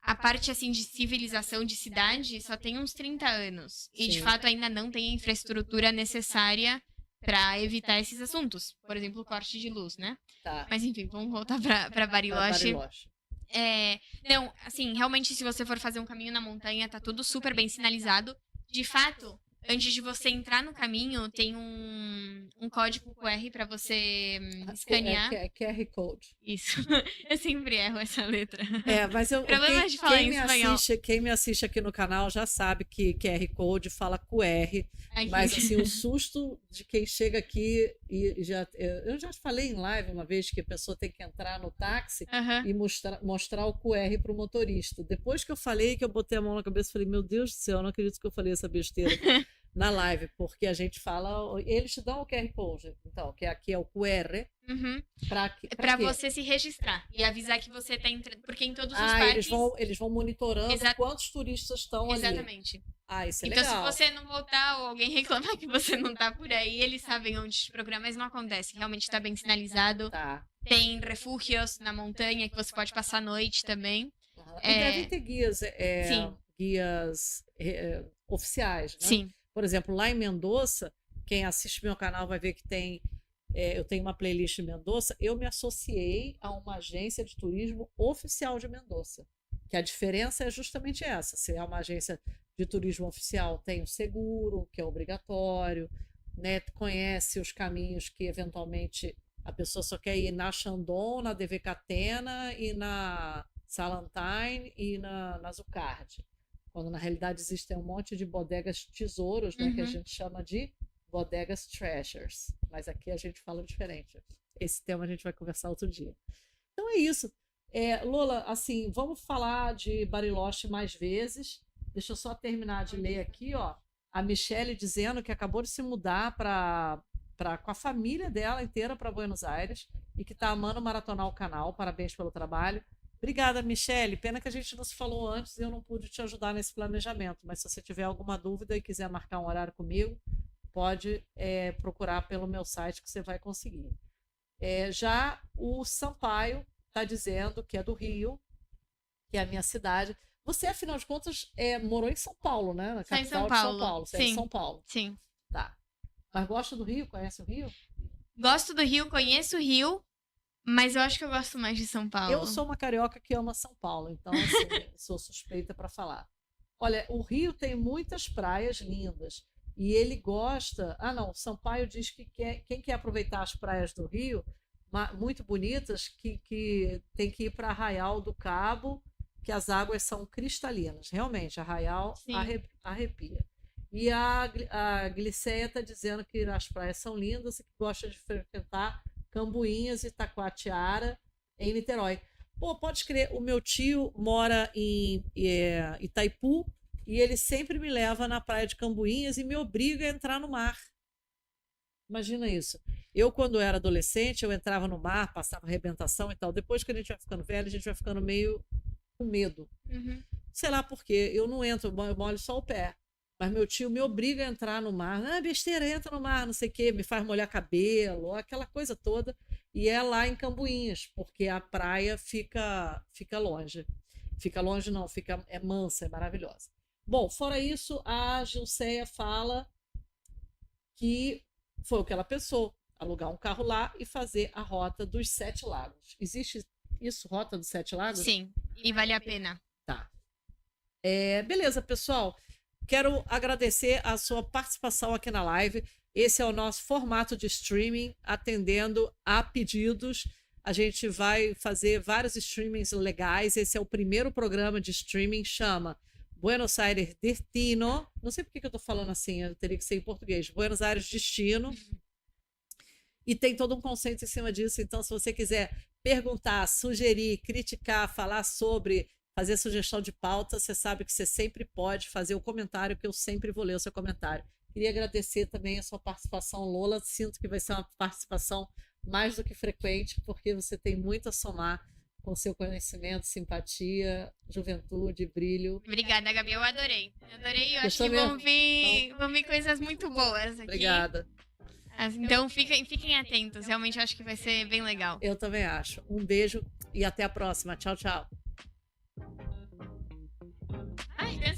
a parte assim de civilização de cidade só tem uns 30 anos. E de Sim. fato ainda não tem a infraestrutura necessária para evitar esses assuntos. Por exemplo, o corte de luz, né? Tá. Mas enfim, vamos voltar para Bariloche. Bariloche. Não, assim, realmente se você for fazer um caminho na montanha, tá tudo super bem sinalizado. De fato, antes de você entrar no caminho, tem um código QR para você escanear. É QR Code. Isso. Eu sempre erro essa letra. Mas Problema de falar em espanhol. quem me assiste aqui no canal já sabe que QR Code fala QR. Aqui. Mas assim, o susto de quem chega aqui eu já falei em live uma vez que a pessoa tem que entrar no táxi Aham. e mostrar o QR para o motorista. Depois que eu falei, que eu botei a mão na cabeça, falei, meu Deus do céu, eu não acredito que eu falei essa besteira na live, porque a gente fala, eles te dão o QR Code, então, que aqui é o QR, Uhum. para Pra você se registrar e avisar que você tá entrando. Porque em todos os parques. eles vão monitorando quantos turistas estão ali. Exatamente. Isso é Então, legal. se você não voltar ou alguém reclamar que você não tá por aí, eles sabem onde te programar, mas não acontece. Realmente tá bem sinalizado. Tá. Tem refúgios na montanha que você pode passar a noite também. E devem ter guias, Sim. guias oficiais, né? Sim. Por exemplo, lá em Mendoza, quem assiste meu canal vai ver que eu tenho uma playlist de Mendoza. Eu me associei a uma agência de turismo oficial de Mendoza. Que a diferença é justamente essa. Se é uma agência de turismo oficial, tem o seguro, que é obrigatório, né? Conhece os caminhos que eventualmente a pessoa só quer ir na Chandon, na DV Catena e na Salantine e na Zucard. Quando na realidade existem um monte de bodegas tesouros, né, que a gente chama de bodegas treasures. Mas aqui a gente fala diferente. Esse tema a gente vai conversar outro dia. Então é isso. Lola, assim, vamos falar de Bariloche mais vezes. Deixa eu só terminar de ler aqui, ó. A Michelle dizendo que acabou de se mudar com a família dela inteira para Buenos Aires e que está amando maratonar o canal. Parabéns pelo trabalho. Obrigada, Michelle. Pena que a gente não se falou antes e eu não pude te ajudar nesse planejamento. Mas se você tiver alguma dúvida e quiser marcar um horário comigo, pode procurar pelo meu site que você vai conseguir. Já o Sampaio está dizendo que é do Rio, que é a minha cidade. Você, afinal de contas, morou em São Paulo, né? Na capital em São de São Paulo. Paulo. Você é Sim. de São Paulo. Sim. Tá. Mas gosta do Rio? Conhece o Rio? Gosto do Rio, conheço o Rio, mas eu acho que eu gosto mais de São Paulo. Eu sou uma carioca que ama São Paulo, então assim, sou suspeita para falar. Olha, o Rio tem muitas praias lindas e ele gosta. Não, Sampaio diz que quem quer aproveitar as praias do Rio, muito bonitas, que tem que ir para Arraial do Cabo, que as águas são cristalinas. Realmente, Arraial arrepia. E a Gliceia está dizendo que as praias são lindas e que gosta de frequentar Cambuinhas e Taquatiara, em Niterói. Pô, pode crer, o meu tio mora em Itaipu e ele sempre me leva na praia de Cambuinhas e me obriga a entrar no mar. Imagina isso. Eu, quando era adolescente, eu entrava no mar, passava arrebentação e tal. Depois que a gente vai ficando velho, a gente vai ficando meio com medo. Uhum. Sei lá por quê. Eu não entro, eu molho só o pé. Mas meu tio me obriga a entrar no mar. Besteira, entra no mar, não sei o quê, me faz molhar cabelo, aquela coisa toda. E é lá em Cambuinhas, porque a praia fica longe. Fica longe não, é mansa, é maravilhosa. Bom, fora isso, a Gilceia fala que foi o que ela pensou, alugar um carro lá e fazer a rota dos 7 lagos. Existe isso, rota dos 7 lagos? Sim, e vale a pena. Tá. Beleza, pessoal. Quero agradecer a sua participação aqui na live. Esse é o nosso formato de streaming, atendendo a pedidos. A gente vai fazer vários streamings legais. Esse é o primeiro programa de streaming, chama Buenos Aires Destino. Não sei por que eu estou falando assim, eu teria que ser em português. Buenos Aires Destino. E tem todo um conceito em cima disso. Então, se você quiser perguntar, sugerir, criticar, falar sobre, fazer sugestão de pauta, você sabe que você sempre pode fazer o comentário, que eu sempre vou ler o seu comentário. Queria agradecer também a sua participação, Lola. Sinto que vai ser uma participação mais do que frequente, porque você tem muito a somar com seu conhecimento, simpatia, juventude, brilho. Obrigada, Gabi. Eu adorei. Eu acho Gostou que mesmo? vão vir coisas muito boas aqui. Obrigada. Então fiquem atentos. Realmente eu acho que vai ser bem legal. Eu também acho. Um beijo e até a próxima. Tchau, tchau. Ai, Deus.